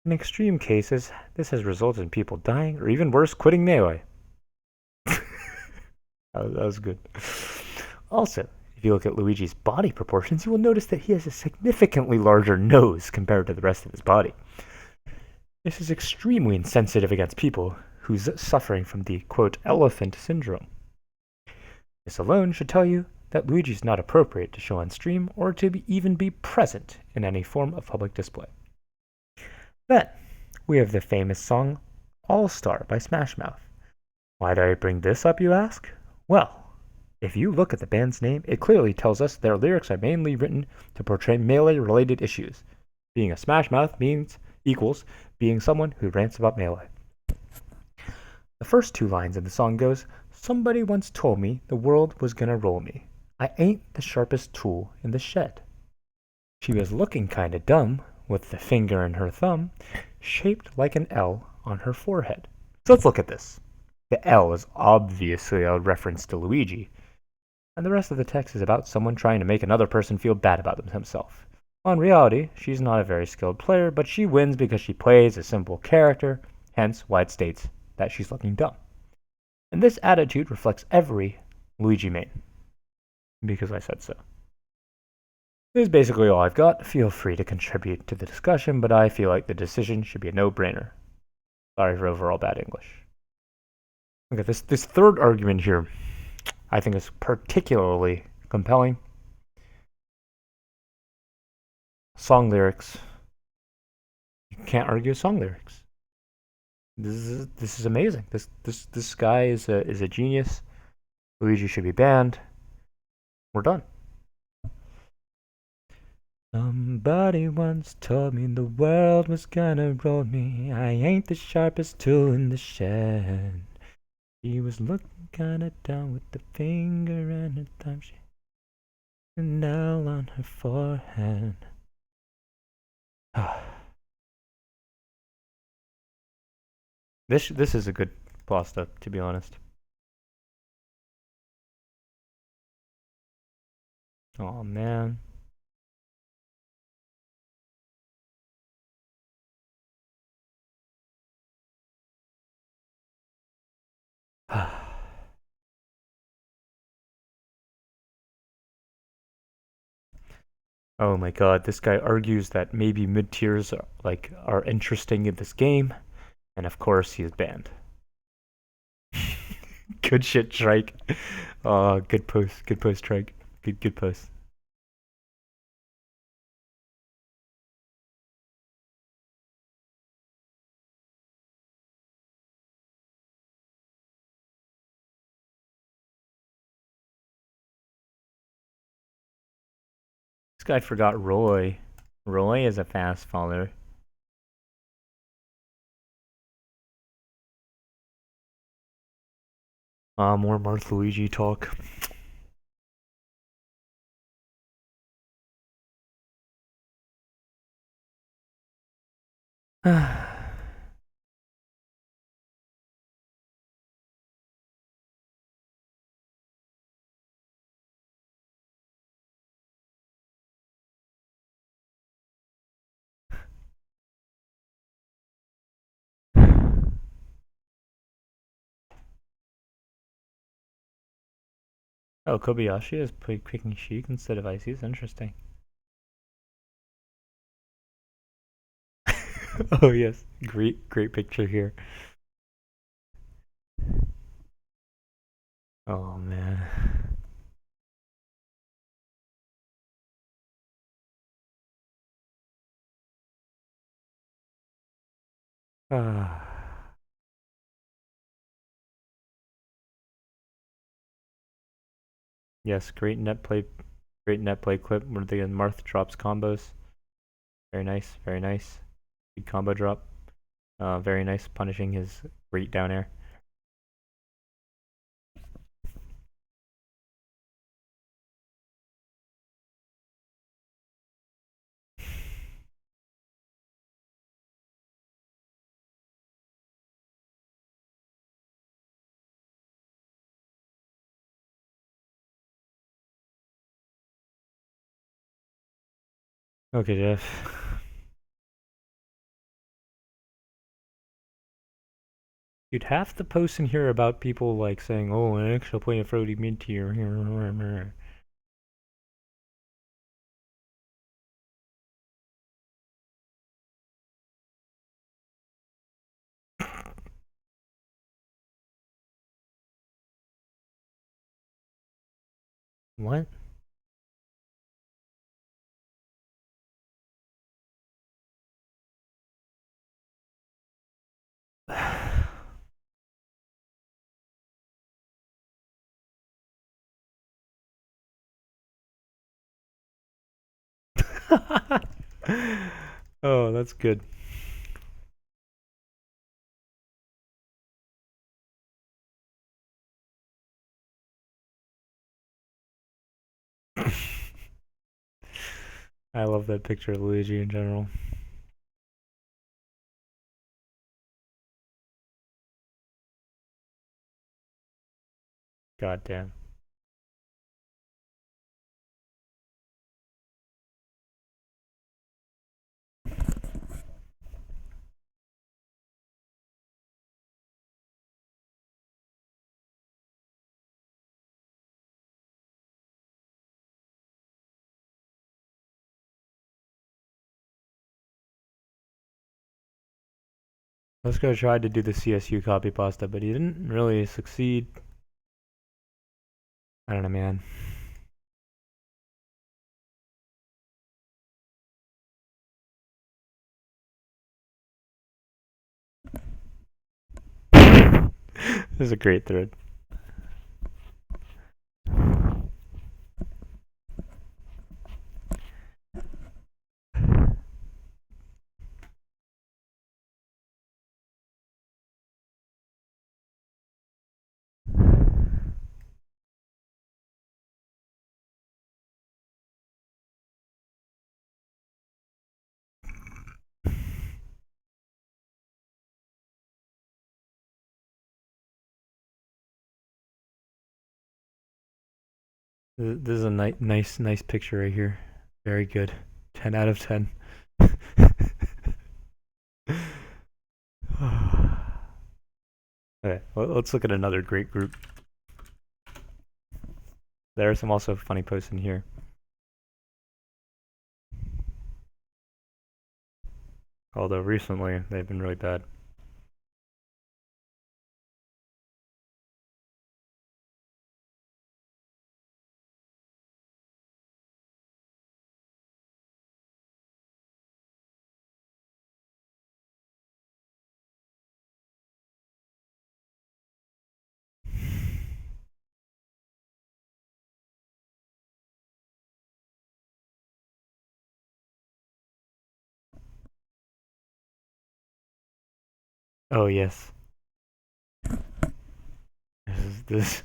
In extreme cases, this has resulted in people dying or even worse, quitting Melee. that was good. Also, if you look at Luigi's body proportions, you will notice that he has a significantly larger nose compared to the rest of his body. This is extremely insensitive against people who's suffering from the, quote, elephant syndrome. This alone should tell you that Luigi is not appropriate to show on stream or to even be present in any form of public display. Then, we have the famous song All-Star by Smash Mouth. Why do I bring this up, you ask? Well, if you look at the band's name, it clearly tells us their lyrics are mainly written to portray Melee-related issues. Being a Smash Mouth equals being someone who rants about Melee. The first two lines of the song goes, "Somebody once told me the world was gonna roll me. I ain't the sharpest tool in the shed." She was looking kinda dumb, with the finger and her thumb shaped like an L on her forehead. So let's look at this. The L is obviously a reference to Luigi, and the rest of the text is about someone trying to make another person feel bad about himself. Well, in reality, she's not a very skilled player, but she wins because she plays a simple character, hence why it states that she's looking dumb. And this attitude reflects every Luigi main, because I said so. This is basically all I've got. Feel free to contribute to the discussion, but I feel like the decision should be a no-brainer. Sorry for overall bad English. Okay, this third argument here, I think is particularly compelling. Song lyrics. You can't argue song lyrics. This is amazing. This guy is a genius. Luigi should be banned. We're done. Somebody once told me the world was gonna roll me. I ain't the sharpest tool in the shed. She was looking kinda down with the finger and her thumb. She had an L on her forehead. This is a good pasta, to be honest. Oh man. Oh my god, this guy argues that maybe mid-tiers are interesting in this game, and of course he is banned. Good shit, Trike. Oh, good post, Trike. Good post. This guy forgot Roy. Roy is a fast follower. More Marth Luigi talk. Oh, Kobayashi is picking Sheik instead of Icy. It's interesting. Oh yes, great picture here. Oh man. Yes, great net play clip where the Marth drops combos. Very nice, very nice. Good combo drop. Very nice, punishing his great down air. Okay, Jeff. Dude, half the posts in here about people like saying, "Oh, an extra play a Frody mid tier." What? Oh, that's good. I love that picture of Luigi in general. God damn. This guy tried to do the CSU copy pasta, but he didn't really succeed. I don't know, man. This is a great thread. This is a nice picture right here. Very good. 10 out of 10. Okay, let's look at another great group. There are some also funny posts in here. Although recently they've been really bad. Oh yes. This.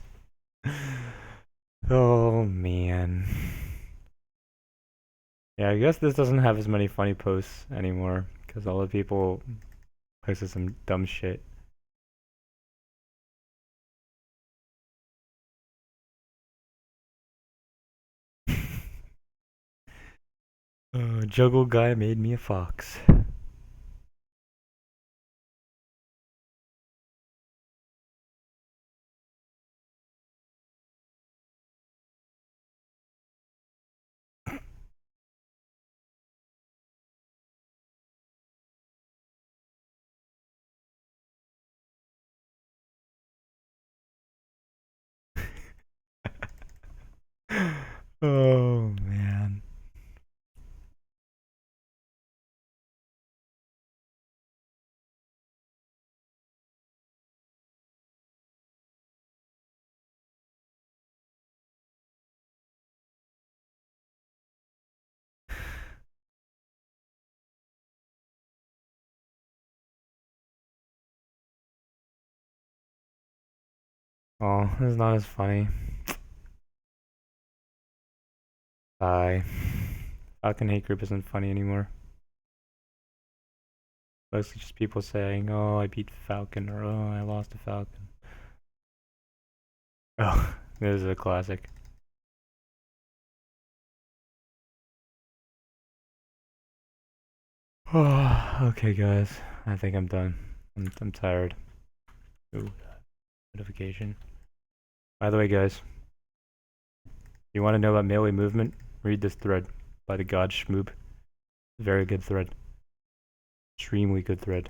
Oh man. Yeah, I guess this doesn't have as many funny posts anymore because all the people posted some dumb shit. Juggle guy made me a fox. Oh man. Oh, it's not as funny. Bye. Falcon Hate Group isn't funny anymore. Mostly just people saying, oh, I beat Falcon, or oh, I lost to Falcon. Oh, this is a classic. Oh, okay, guys. I think I'm done. I'm tired. Ooh, notification. By the way, guys, you want to know about melee movement? Read this thread by the god Schmoob. Very good thread. Extremely good thread.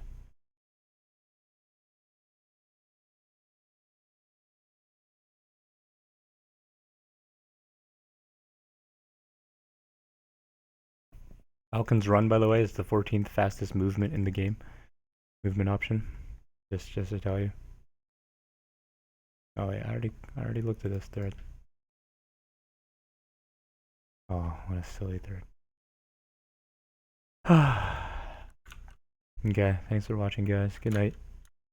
Falcon's Run, by the way, is the 14th fastest movement in the game. Movement option. Just to tell you. Oh yeah, I already looked at this thread. Oh, what a silly thread. Okay, thanks for watching, guys. Good night.